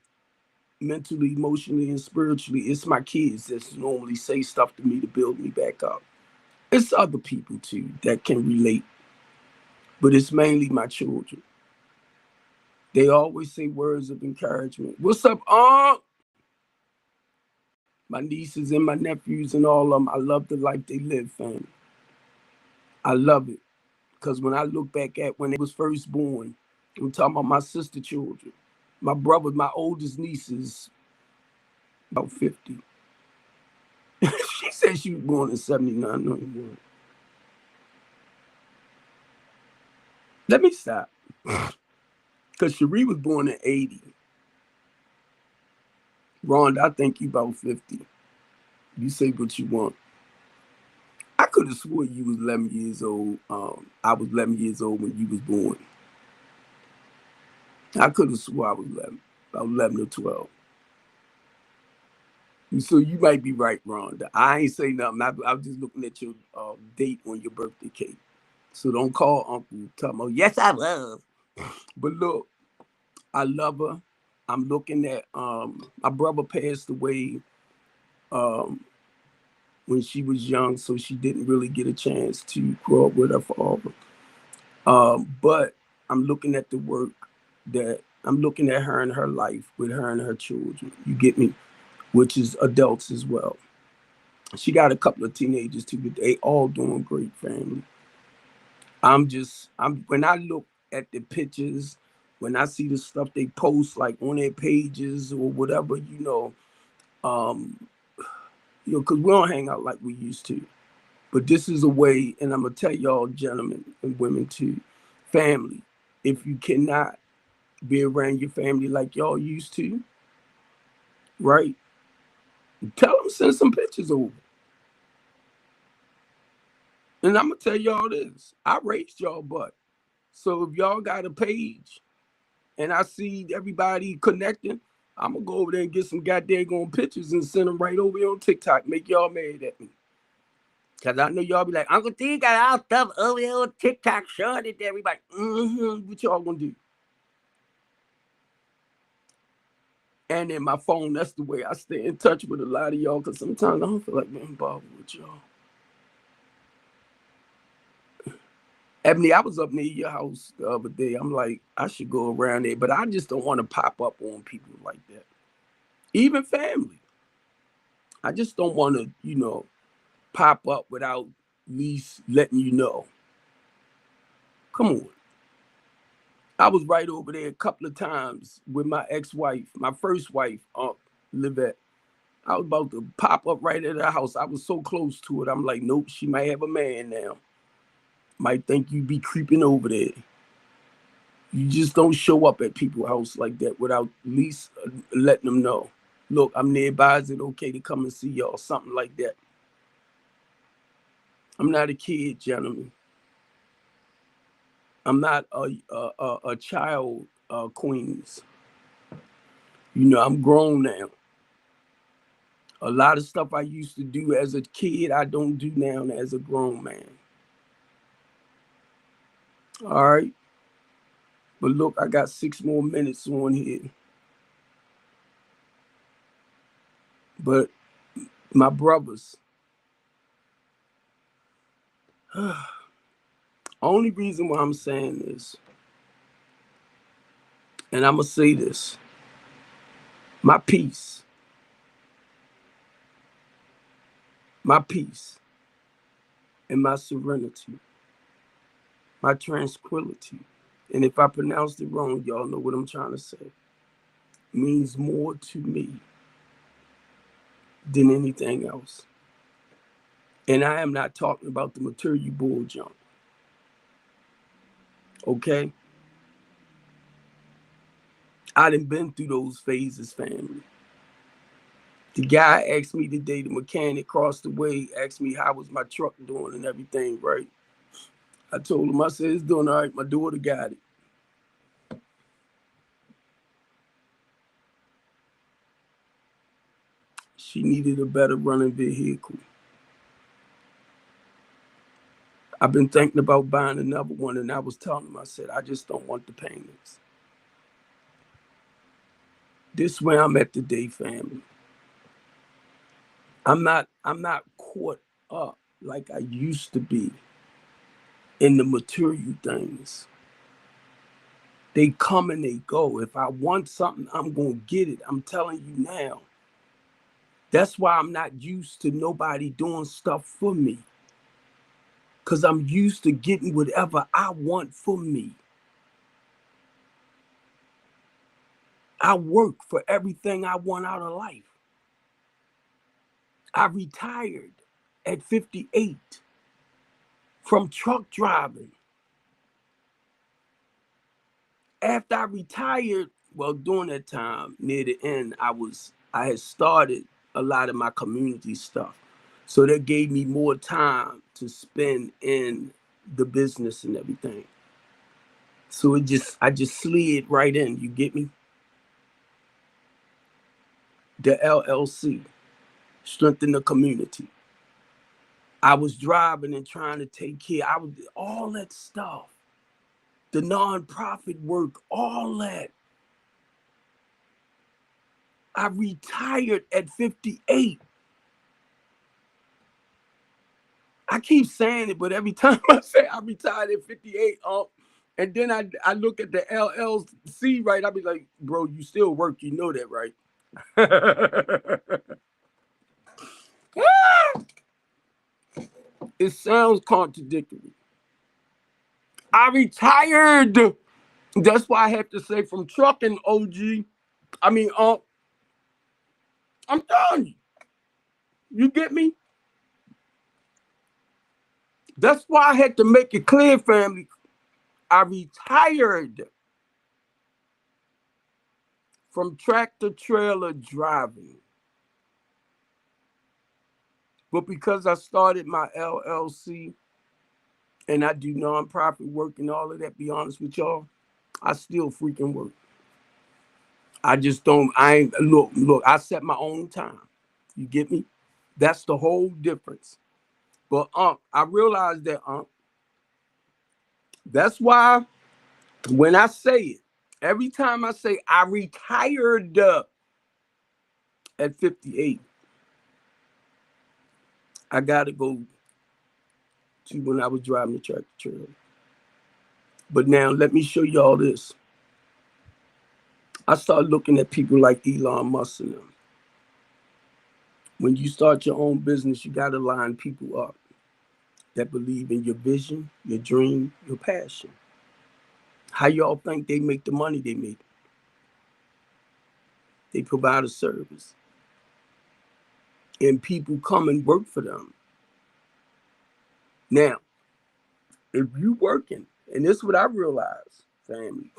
mentally, emotionally, and spiritually, it's my kids that normally say stuff to me to build me back up. It's other people too that can relate, but it's mainly my children. They always say words of encouragement. What's up, Aunt? My nieces and my nephews and all of them, I love the life they live, fam. I love it. Because when I look back at when they was first born, I'm talking about my sister children. My brother, my oldest niece is about 50. She said she was born in 79. No, let me stop. Because Cherie was born in 80. Rhonda, I think you about 50. You say what you want. I could have swore you was 11 years old. I was 11 years old when you was born. I could have swore I was 11, about 11 or 12. So you might be right, Rhonda. I ain't say nothing. I'm just looking at your date on your birthday cake. So don't call Uncle Tom. Oh, yes, I was. But look, I love her. I'm looking at my brother passed away when she was young, so she didn't really get a chance to grow up with her father. But I'm looking at the work that I'm looking at her and her life with her and her children. You get me? Which is adults as well. She got a couple of teenagers too, but they all doing great, family. I'm when I look at the pictures, when I see the stuff they post like on their pages or whatever, um, because we don't hang out like we used to. But this is a way, and I'm gonna tell y'all, gentlemen and women too, family, if you cannot be around your family like y'all used to, right? Tell them send some pictures over. And I'm gonna tell y'all this: I raised y'all butt. So if y'all got a page and I see everybody connecting, I'm gonna go over there and get some goddamn pictures and send them right over here on TikTok. Make y'all mad at me. Cause I know y'all be like, Uncle T got our stuff over here on TikTok showing it to everybody. What y'all gonna do? And in my phone, that's the way I stay in touch with a lot of y'all. Cause sometimes I don't feel like being bothered with y'all. Ebony, I was up near your house the other day. I'm like, I should go around there, but I just don't want to pop up on people like that. Even family. I just don't want to, pop up without at least letting you know. Come on. I was right over there a couple of times with my ex-wife, my first wife, Aunt Livette. I was about to pop up right at her house. I was so close to it. I'm like, nope, she might have a man now. Might think you be creeping over there. You just don't show up at people's house like that without at least letting them know. Look, I'm nearby. Is it okay to come and see y'all? Something like that. I'm not a kid, gentlemen. I'm not a child, queens. I'm grown now. A lot of stuff I used to do as a kid, I don't do now as a grown man. All right. But look, I got 6 more minutes on here. But my brothers, only reason why I'm saying this, and I'm going to say this, my peace, and my serenity, my tranquility, and if I pronounced it wrong, y'all know what I'm trying to say, means more to me than anything else. And I am not talking about the material bull junk. Okay? I done been through those phases, family. The guy asked me today, the mechanic across the way, asked me how was my truck doing and everything, right? I told him, I said, it's doing all right. My daughter got it. She needed a better running vehicle. I've been thinking about buying another one, and I was telling him, I said, I just don't want the payments. This way I'm at today, family. I'm not caught up like I used to be in the material things. They come and they go. If I want something, I'm going to get it. I'm telling you now. That's why I'm not used to nobody doing stuff for me. Because I'm used to getting whatever I want for me. I work for everything I want out of life. I retired at 58 from truck driving. After I retired, well, during that time, near the end, I had started a lot of my community stuff. So that gave me more time to spend in the business and everything. So I just slid right in, you get me? The LLC, strengthen the community. I was driving and trying to take care. I was all that stuff. The nonprofit work, all that. I retired at 58. I keep saying it, but every time I say I retired at 58, And then I look at the LLC, right? I'll be like, bro, you still work. You know that, right? It sounds contradictory. I retired. That's why I have to say from trucking, OG. I mean, I'm telling you. You get me? That's why I had to make it clear, family. I retired from tractor trailer driving. But because I started my LLC and I do nonprofit work and all of that, be honest with y'all, I still freaking work. I just don't, I ain't, look, I set my own time. You get me? That's the whole difference. But I realized that that's why when I say it, every time I say I retired at 58, I gotta go to when I was driving the tractor trailer. But now let me show y'all this. I started looking at people like Elon Musk and them. When you start your own business, you gotta line people up that believe in your vision, your dream, your passion. How y'all think they make the money they make? They provide a service. And people come and work for them. Now, if you working, and this is what I realized, family,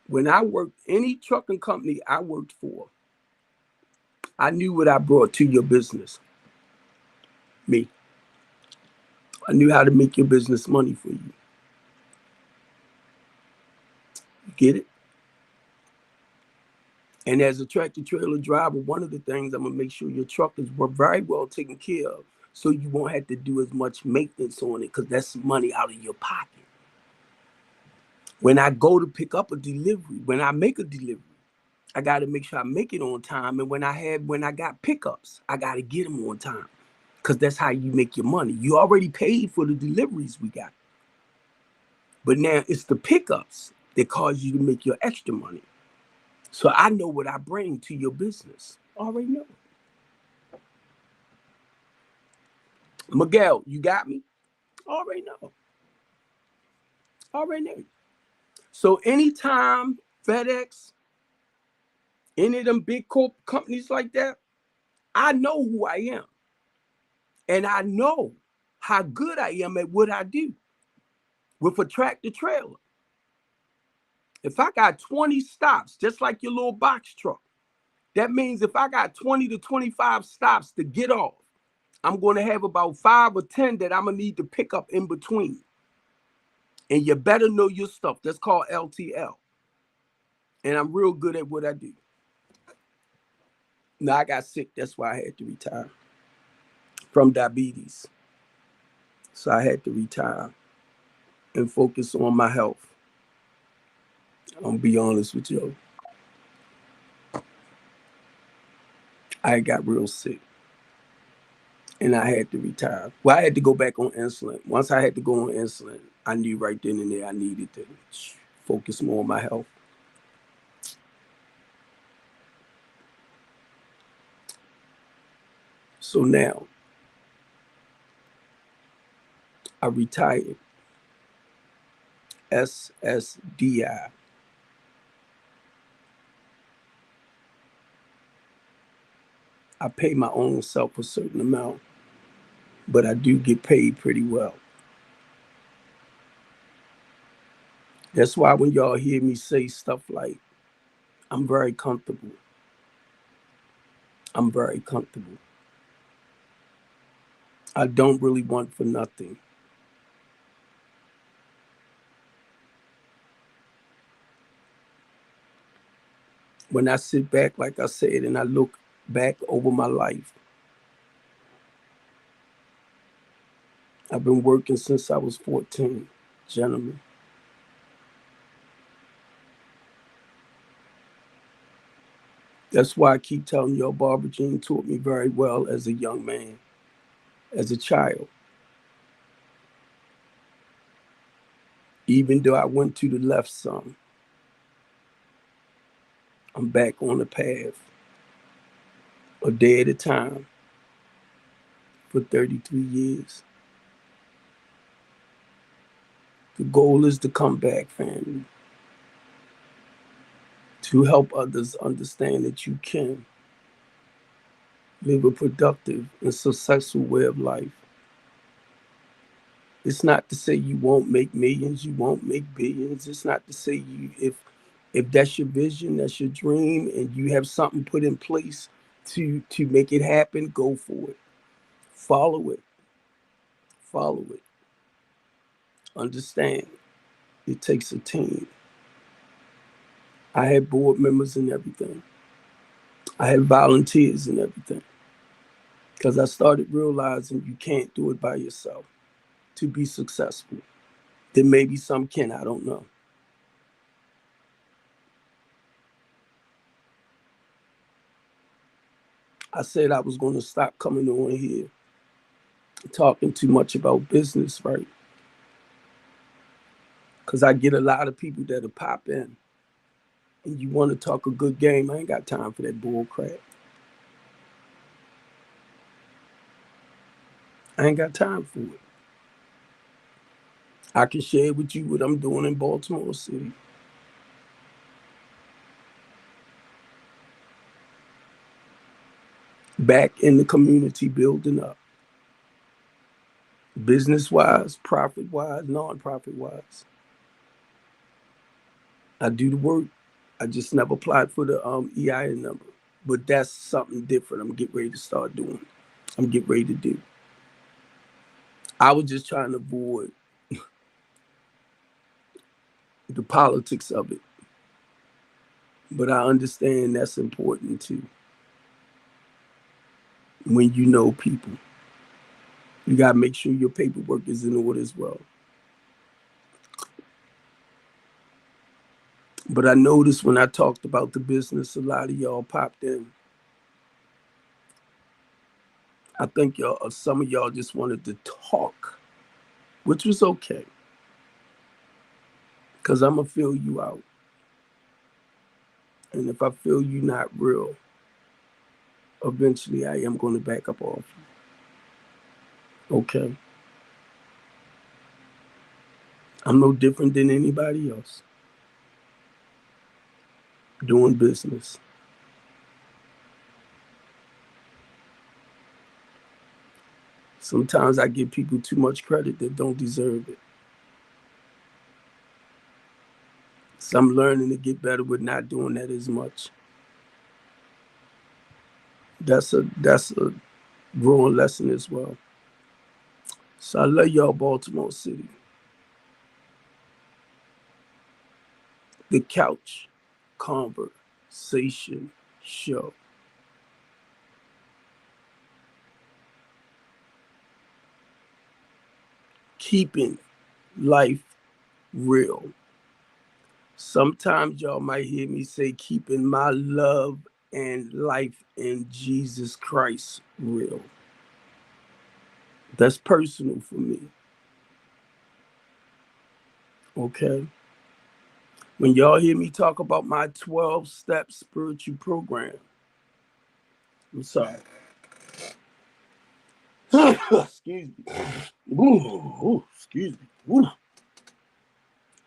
when I worked any trucking company I worked for, I knew what I brought to your business. Me. I knew how to make your business money for you. You get it? And as a tractor trailer driver, one of the things I'm gonna make sure your truck is very well taken care of, so you won't have to do as much maintenance on it, because that's money out of your pocket. When I go to pick up a delivery, when I make a delivery, I got to make sure I make it on time. And when I got pickups, I got to get them on time, because that's how you make your money. You already paid for the deliveries we got, but now it's the pickups that cause you to make your extra money. So I know what I bring to your business. Already know. Miguel, you got me? Already know. Already know. So anytime FedEx, any of them big corp companies like that, I know who I am. And I know how good I am at what I do with a tractor trailer. If I got 20 stops, just like your little box truck, that means if I got 20 to 25 stops to get off, I'm going to have about 5 or 10 that I'm going to need to pick up in between. And you better know your stuff. That's called LTL. And I'm real good at what I do. Now, I got sick. That's why I had to retire from diabetes. So I had to retire and focus on my health. I'm going to be honest with you. I got real sick. And I had to retire. Well, I had to go back on insulin. Once I had to go on insulin, I knew right then and there I needed to focus more on my health. So now, I retired. SSDI. I pay my own self a certain amount, but I do get paid pretty well. That's why when y'all hear me say stuff like, I'm very comfortable. I'm very comfortable. I don't really want for nothing. When I sit back, like I said, and I look back over my life, I've been working since I was 14, gentlemen. That's why I keep telling y'all Barbara Jean taught me very well as a young man, as a child. Even though I went to the left some, I'm back on the path, a day at a time, for 33 years. The goal is to come back, family, to help others understand that you can live a productive and successful way of life. It's not to say you won't make millions, you won't make billions. It's not to say you, if that's your vision, that's your dream, and you have something put in place to make it happen, go for it. Follow it. Follow it. Understand, it takes a team. I had board members and everything. I had volunteers and everything. Because I started realizing you can't do it by yourself to be successful. Then maybe some can, I don't know. I said I was going to stop coming on here talking too much about business, right? Because I get a lot of people that'll pop in and you want to talk a good game. I ain't got time for that bull crap. I ain't got time for it. I can share with you what I'm doing in Baltimore City. Back in the community, building up. Business wise, profit wise, non-profit wise. I do the work. I just never applied for the EIN number. But that's something different I'm getting ready to start doing. I'm getting ready to do. I was just trying to avoid the politics of it. But I understand that's important too. When you know people, you got to make sure your paperwork is in order as well. But I noticed when I talked about the business, a lot of y'all popped in. I think y'all, some of y'all just wanted to talk, which was okay. Because I'm going to fill you out. And if I feel you not real, eventually I am going to back up off you. Okay. I'm no different than anybody else doing business. Sometimes I give people too much credit that don't deserve it. So I'm learning to get better with not doing that as much. That's a growing lesson as well. So I love y'all, Baltimore City. The Couch Conversation Show. Keeping life real. Sometimes y'all might hear me say keeping my love and life in Jesus Christ real. That's personal for me. Okay. When y'all hear me talk about my 12-step spiritual program, I'm sorry. Excuse me. Ooh, excuse me.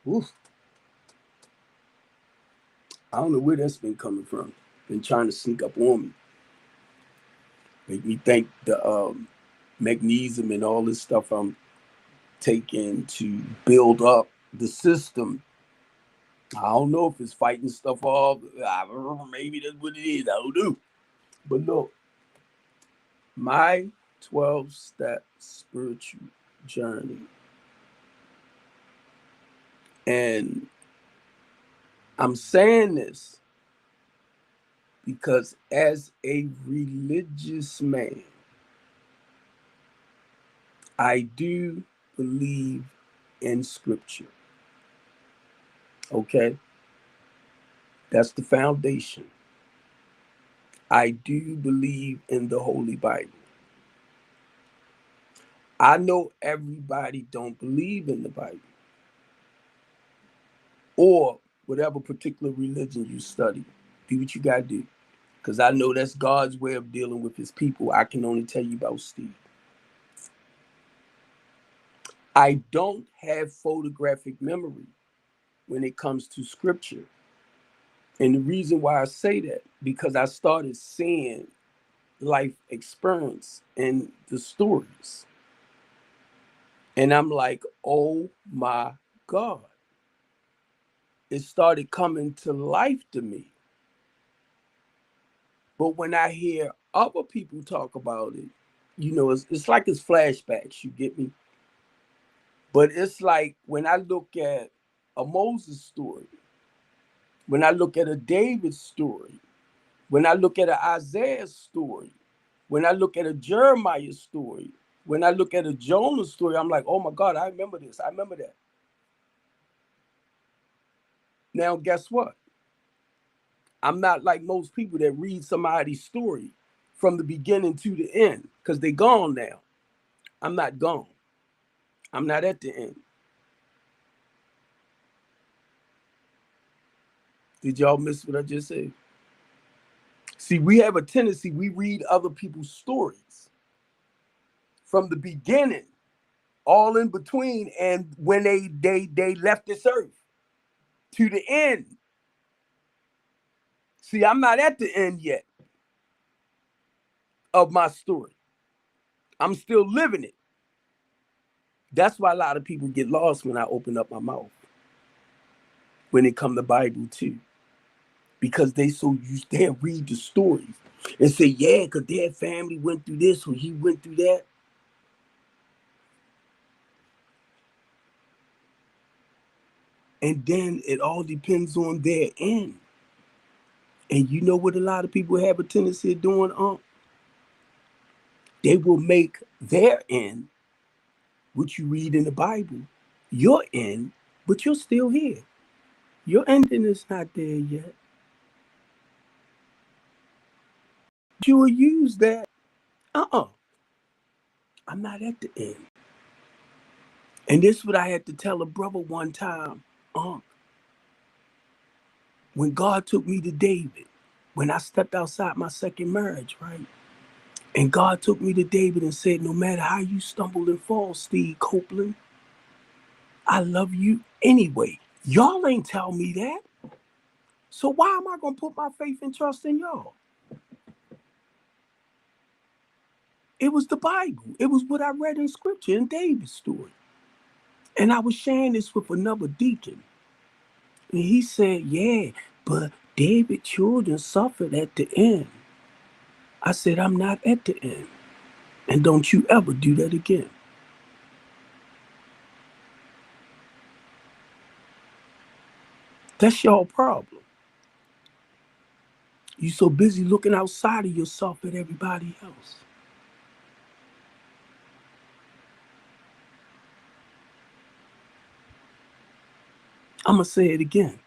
Ooh. I don't know where that's been coming from. Been trying to sneak up on me. Make me think the magnesium and all this stuff I'm taking to build up the system. I don't know if it's fighting stuff off. Maybe that's what it is. I don't know. But look, my 12-step spiritual journey. And I'm saying this because as a religious man, I do believe in scripture. Okay? That's the foundation. I do believe in the Holy Bible. I know everybody don't believe in the Bible. or whatever particular religion you study. Do what you got to do. Because I know that's God's way of dealing with his people. I can only tell you about Steve. I don't have photographic memory when it comes to scripture. And the reason why I say that, because I started seeing life experience in the stories. And I'm like, oh my God. It started coming to life to me. But when I hear other people talk about it, it's like it's flashbacks, you get me? But it's like when I look at a Moses story, when I look at a David story, when I look at an Isaiah story, when I look at a Jeremiah story, when I look at a Jonah story, I'm like, oh my God, I remember this. I remember that. Now, guess what? I'm not like most people that read somebody's story from the beginning to the end because they're gone now. I'm not gone. I'm not at the end. Did y'all miss what I just said? See, we have a tendency, we read other people's stories from the beginning, all in between, and when they left this earth to the end. See, I'm not at the end yet of my story. I'm still living it. That's why a lot of people get lost when I open up my mouth when it come to Bible too. Because they so used, they read the stories and say, yeah, because their family went through this or he went through that. And then it all depends on their end. And you know what a lot of people have a tendency of doing? They will make their end, which you read in the Bible, your end, but you're still here. Your ending is not there yet. You will use that. I'm not at the end. And this is what I had to tell a brother one time. When God took me to David, when I stepped outside my second marriage, right? And God took me to David and said, no matter how you stumble and fall, Steve Copeland, I love you anyway. Y'all ain't tell me that. So why am I going to put my faith and trust in y'all? It was the Bible. It was what I read in scripture in David's story. And I was sharing this with another deacon. And he said, yeah, but David's children suffered at the end. I said, I'm not at the end. And don't you ever do that again. That's your problem. You so busy looking outside of yourself at everybody else. I'm going to say it again.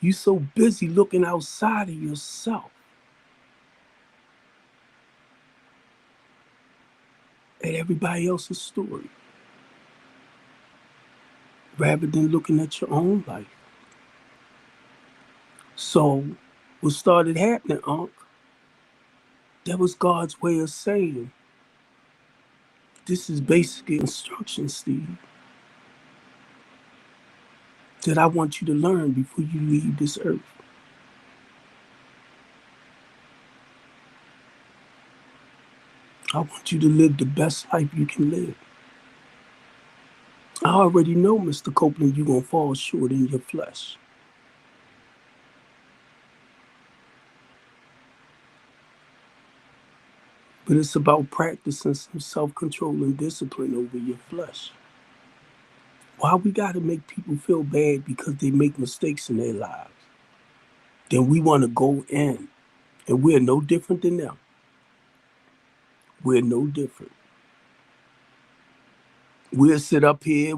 You so busy looking outside of yourself at everybody else's story, rather than looking at your own life. So what started happening, that was God's way of saying, this is basically instruction, Steve, that I want you to learn before you leave this earth. I want you to live the best life you can live. I already know, Mr. Copeland, you're going to fall short in your flesh. But it's about practicing some self-control and discipline over your flesh. Why we got to make people feel bad because they make mistakes in their lives? Then we want to go in, and we're no different than them. We're no different. We'll sit up here,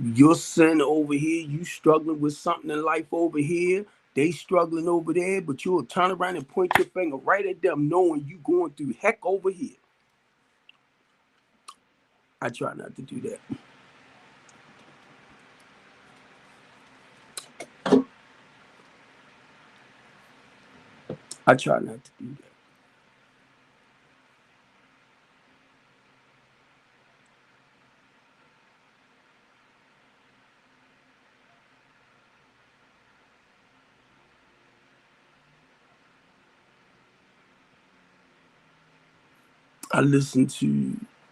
your son over here, you struggling with something in life over here, they struggling over there, but you'll turn around and point your finger right at them knowing you going through heck over here. I try not to do that. I try not to do that.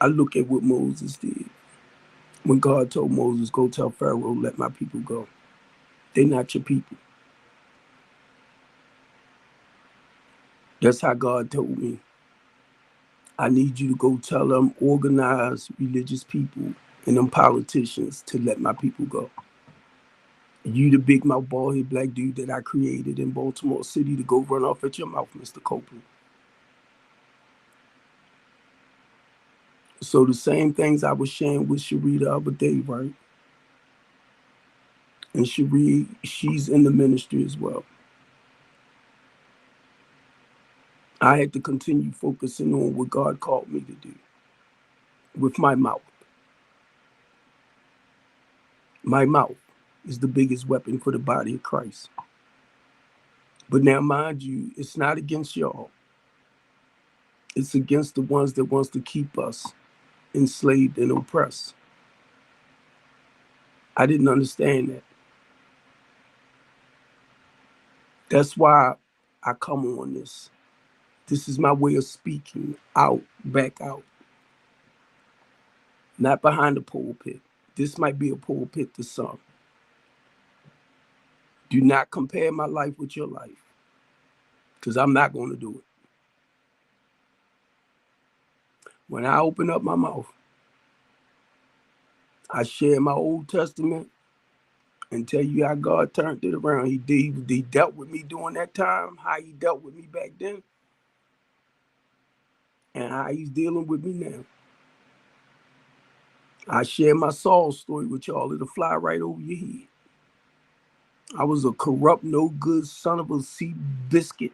I look at what Moses did. When God told Moses, go tell Pharaoh, let my people go. They're not your people. That's how God told me. I need you to go tell them organized religious people and them politicians to let my people go. You the big mouth bald head black dude that I created in Baltimore City to go run off at your mouth, Mr. Copeland. So the same things I was sharing with Cherie the other day, right? And Cherie, she's in the ministry as well. I had to continue focusing on what God called me to do with my mouth. My mouth is the biggest weapon for the body of Christ. But now, mind you, it's not against y'all. It's against the ones that wants to keep us enslaved and oppressed. I didn't understand that. That's why I come on this. This is my way of speaking out, back out. Not behind the pulpit. This might be a pulpit to some. Do not compare my life with your life, because I'm not going to do it. When I open up my mouth, I share my Old Testament and tell you how God turned it around. He dealt with me during that time, how he dealt with me back then, and how he's dealing with me now. I share my Saul story with y'all. It'll fly right over your head. I was a corrupt, no good son of a sea biscuit.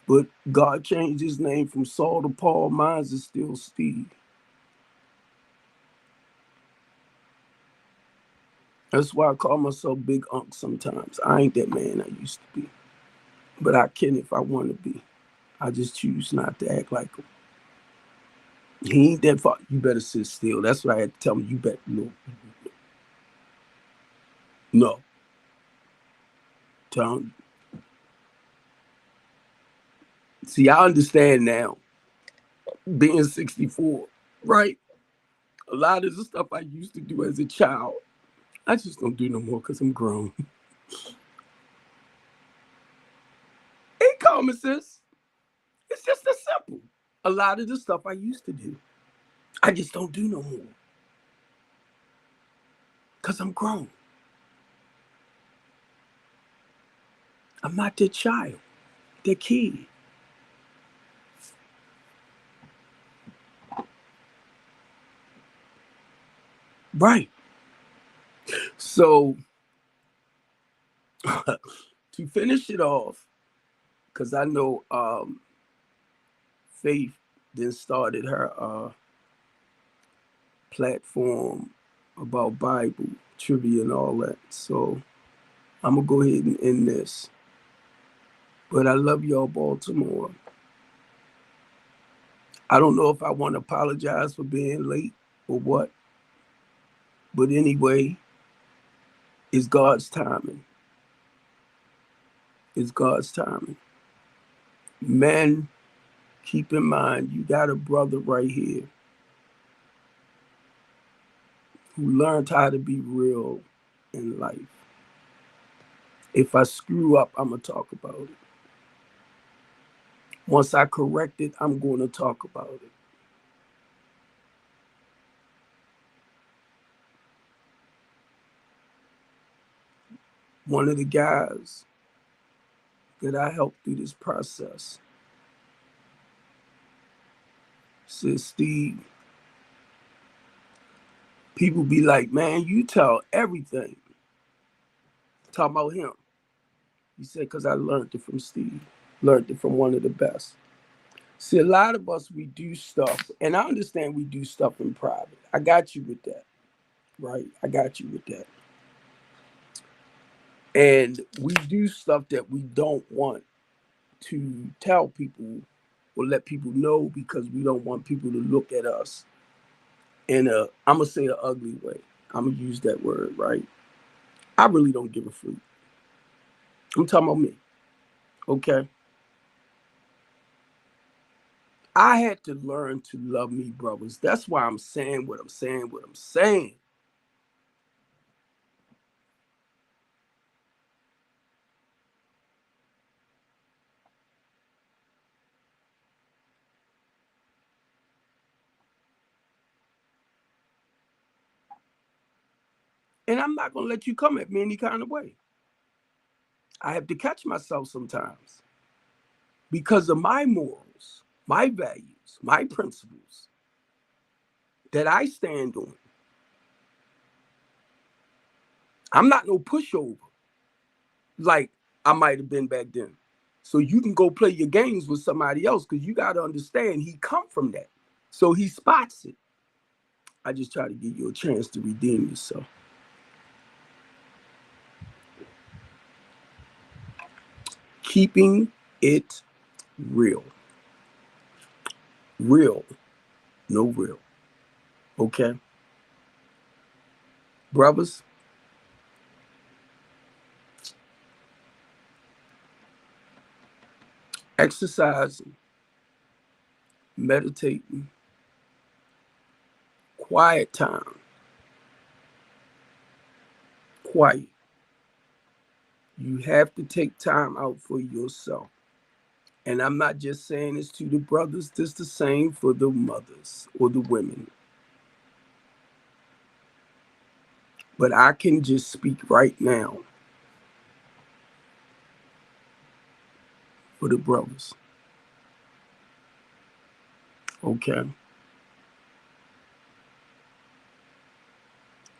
But God changed his name from Saul to Paul. Mine is still Steve. That's why I call myself Big Unc sometimes. I ain't that man I used to be. But I can if I want to be. I just choose not to act like him. He ain't that far. You better sit still. That's what I had to tell him. You better no. No. Tell him. See, I understand now. Being 64, right? A lot of the stuff I used to do as a child, I just don't do no more because I'm grown. Ain't common sense. It's just as simple. A lot of the stuff I used to do, I just don't do no more because I'm grown. I'm not that child, that kid. Right. So to finish it off, because I know Faith then started her platform about Bible trivia and all that. So I'm gonna go ahead and end this. But I love y'all, Baltimore. I don't know if I want to apologize for being late or what. But anyway, it's God's timing. It's God's timing. Men, keep in mind, you got a brother right here who learned how to be real in life. If I screw up, I'm going to talk about it. Once I correct it, I'm going to talk about it. One of the guys that I helped through this process says, Steve, people be like, man, you tell everything. Talk about him. He said, because I learned it from Steve, learned it from one of the best. See, a lot of us, we do stuff, and I understand we do stuff in private. I got you with that, right? I got you with that. And we do stuff that we don't want to tell people or let people know because we don't want people to look at us in a, I'm gonna say, an ugly way. I'm gonna use that word, right? I really don't give a freak. I'm talking about me, okay? I had to learn to love me, brothers. That's why I'm saying what I'm saying, what I'm saying. And I'm not gonna let you come at me any kind of way. I have to catch myself sometimes because of my morals, my values, my principles that I stand on. I'm not no pushover like I might have been back then. So you can go play your games with somebody else because you got to understand he come from that. So he spots it. I just try to give you a chance to redeem yourself. Keeping it real. Real, no real. Okay? Brothers, exercising, meditating, quiet time, quiet. You have to take time out for yourself. And I'm not just saying this to the brothers, this the same for the mothers or the women. But I can just speak right now for the brothers. Okay?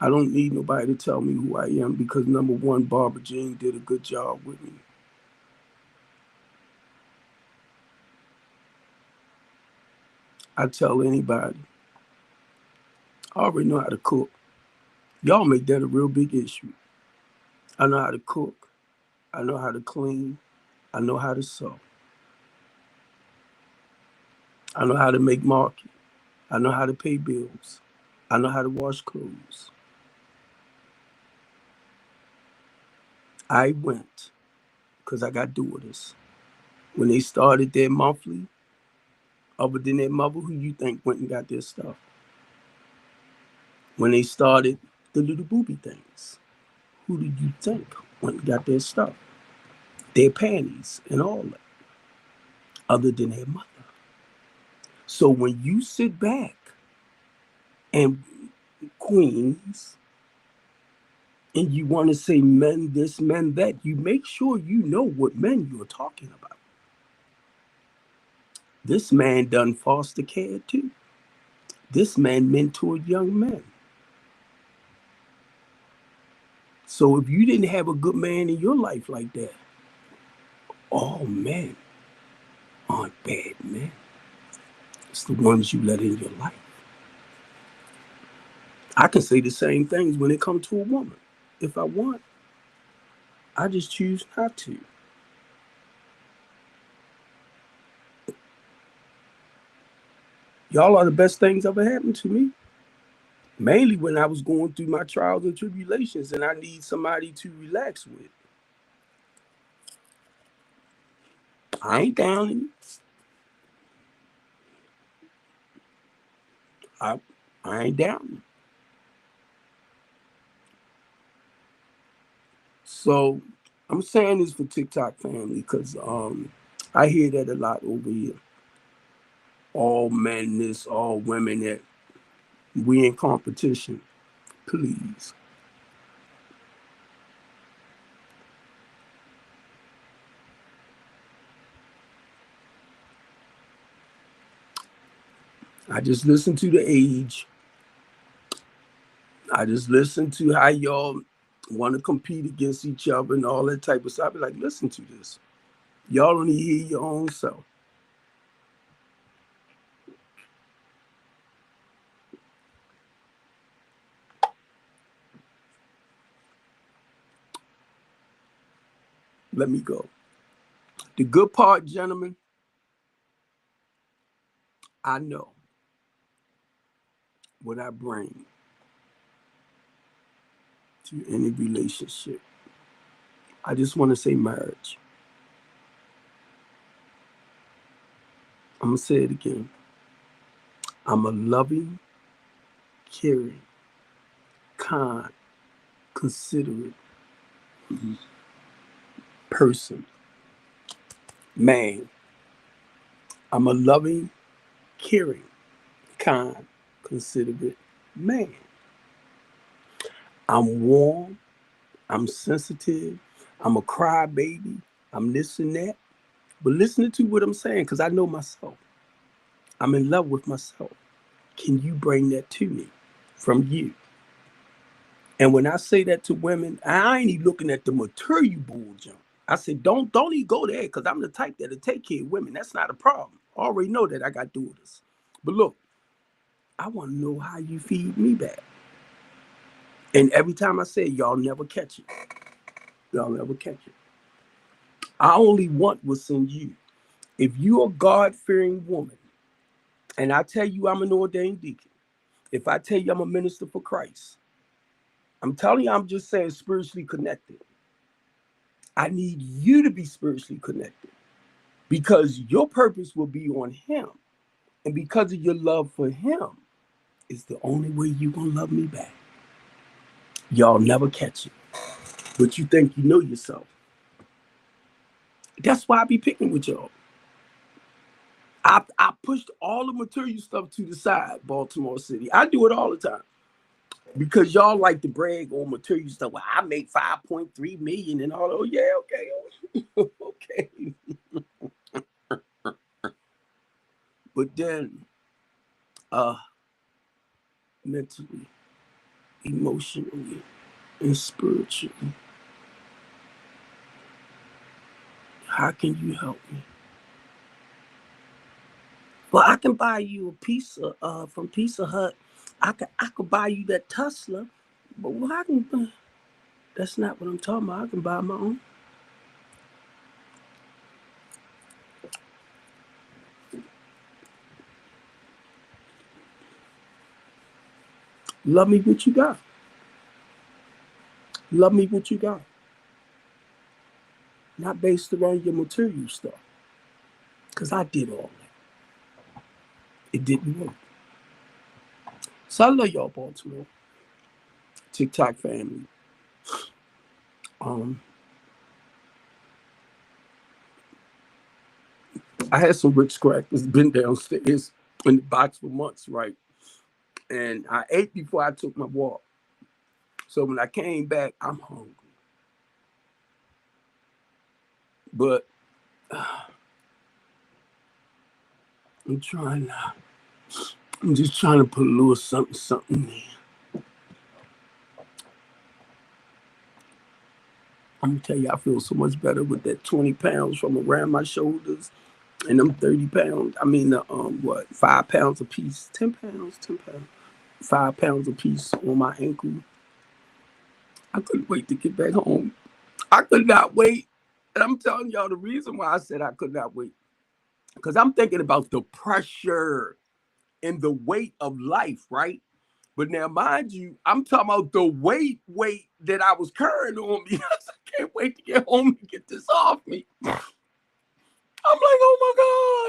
I don't need nobody to tell me who I am because number one, Barbara Jean did a good job with me. I tell anybody, I already know how to cook. Y'all make that a real big issue. I know how to cook. I know how to clean. I know how to sew. I know how to make market. I know how to pay bills. I know how to wash clothes. I went because I got daughters. When they started their monthly, other than their mother, who you think went and got their stuff? When they started the little booby things, who do you think went and got their stuff? Their panties and all that, other than their mother. So when you sit back and queens and you want to say men this, men that, you make sure you know what men you're talking about. This man done foster care too. This man mentored young men. So if you didn't have a good man in your life like that, all men aren't bad men. It's the ones you let in your life. I can say the same things when it comes to a woman. If I want, I just choose not to. Y'all are the best things ever happened to me. Mainly when I was going through my trials and tribulations and I need somebody to relax with. I ain't down in it. I, I ain't down. So I'm saying this for TikTok family because I hear that a lot over here. All men this, all women that. We in competition. Please. I just listen to the age. I just listen to how y'all want to compete against each other and all that type of stuff. I be like, listen to this. Y'all only hear your own self. Let me go. The good part, gentlemen, I know what I bring to any relationship. I just want to say marriage. I'm going to say it again. I'm a loving, caring, kind, considerate person, man. I'm a loving, caring, kind, considerate man. I'm warm. I'm sensitive. I'm a crybaby. I'm this and that. But listening to what I'm saying, because I know myself. I'm in love with myself. Can you bring that to me from you? And when I say that to women, I ain't even looking at the material bull jump. I said, don't even go there, because I'm the type that'll take care of women. That's not a problem. I already know that I got daughters. But look, I want to know how you feed me back. And every time I say, y'all never catch it. Y'all never catch it. I only want what's in you. If you're a God-fearing woman, and I tell you I'm an ordained deacon, if I tell you I'm a minister for Christ, I'm telling you, I'm just saying spiritually connected. I need you to be spiritually connected, because your purpose will be on him. And because of your love for him, it's the only way you're going to love me back. Y'all never catch it, but you think you know yourself. That's why I be picking with y'all. I pushed all the material stuff to the side, Baltimore City. I do it all the time. Because y'all like to brag on material stuff. Well, I make 5.3 million and all. Oh, yeah, okay. Okay. But then mentally, emotionally, and spiritually, how can you help me? Well, I can buy you a pizza from Pizza Hut. I could buy you that Tesla, but well, that's not what I'm talking about. I can buy my own. Love me what you got. Love me what you got. Not based around your material stuff. Because I did all that. It didn't work. So I love y'all, Baltimore. TikTok family. I had some Ritz crackers been downstairs in the box for months, right? And I ate before I took my walk. So when I came back, I'm hungry. But I'm just trying to put a little something in. I'm gonna tell you, I feel so much better with that 20 pounds from around my shoulders and them 30 pounds. I mean, 5 pounds a piece, 10 pounds, 5 pounds a piece on my ankle. I couldn't wait to get back home. I could not wait. And I'm telling y'all the reason why I said I could not wait, because I'm thinking about the pressure and the weight of life, right? But now, mind you, I'm talking about the weight that I was carrying on me. I can't wait to get home and get this off me. I'm like, oh my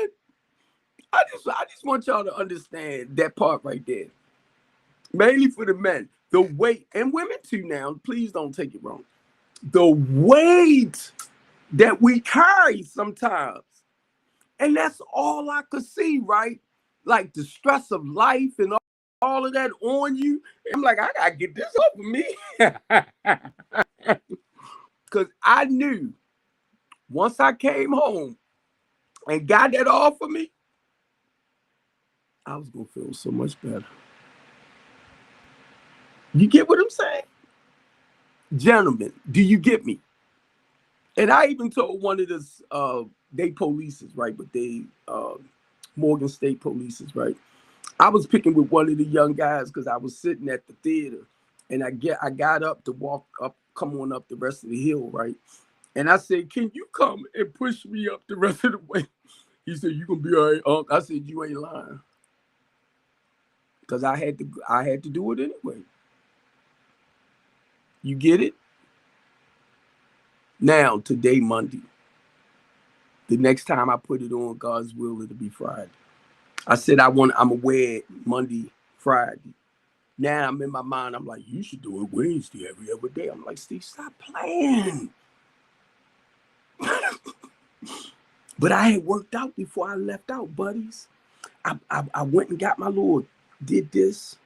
God. I just want y'all to understand that part right there. Mainly for the men. The weight, and women too now, please don't take it wrong. The weight that we carry sometimes. And that's all I could see, right? Like the stress of life and all of that on you. I'm like, I gotta get this off of me. Because I knew once I came home and got that off of me, I was gonna feel so much better. You get what I'm saying? Gentlemen, do you get me? And I even told one of this, they polices, right? But they Morgan State polices, right? I was picking with one of the young guys because I was sitting at the theater, and I got up to walk up, come on up the rest of the hill, right? And I said, can you come and push me up the rest of the way? He said, you gonna be all right, Unc. I said, you ain't lying. Because I had to do it anyway. You get it? Now, today, Monday. The next time I put it on, God's will, it'll be Friday. I said I'm gonna wear it Monday, Friday. Now I'm in my mind, I'm like, you should do it Wednesday every other day. I'm like, Steve, stop playing. But I had worked out before I left out, buddies. I went and got my Lord, did this,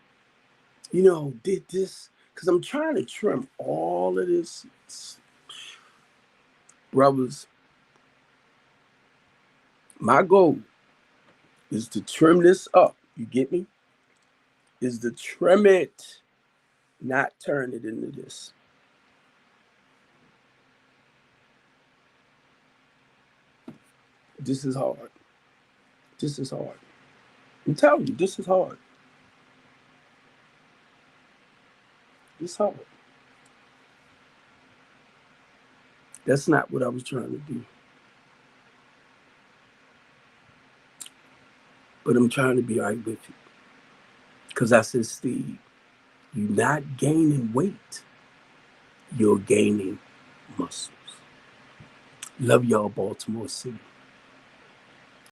did this. Because I'm trying to trim all of this. Brothers, my goal is to trim this up. You get me? Is to trim it, not turn it into this. This is hard. This is hard. I'm telling you, this is hard. It's hard. That's not what I was trying to do. But I'm trying to be right with you. Because I said, Steve, you're not gaining weight. You're gaining muscles. Love y'all, Baltimore City.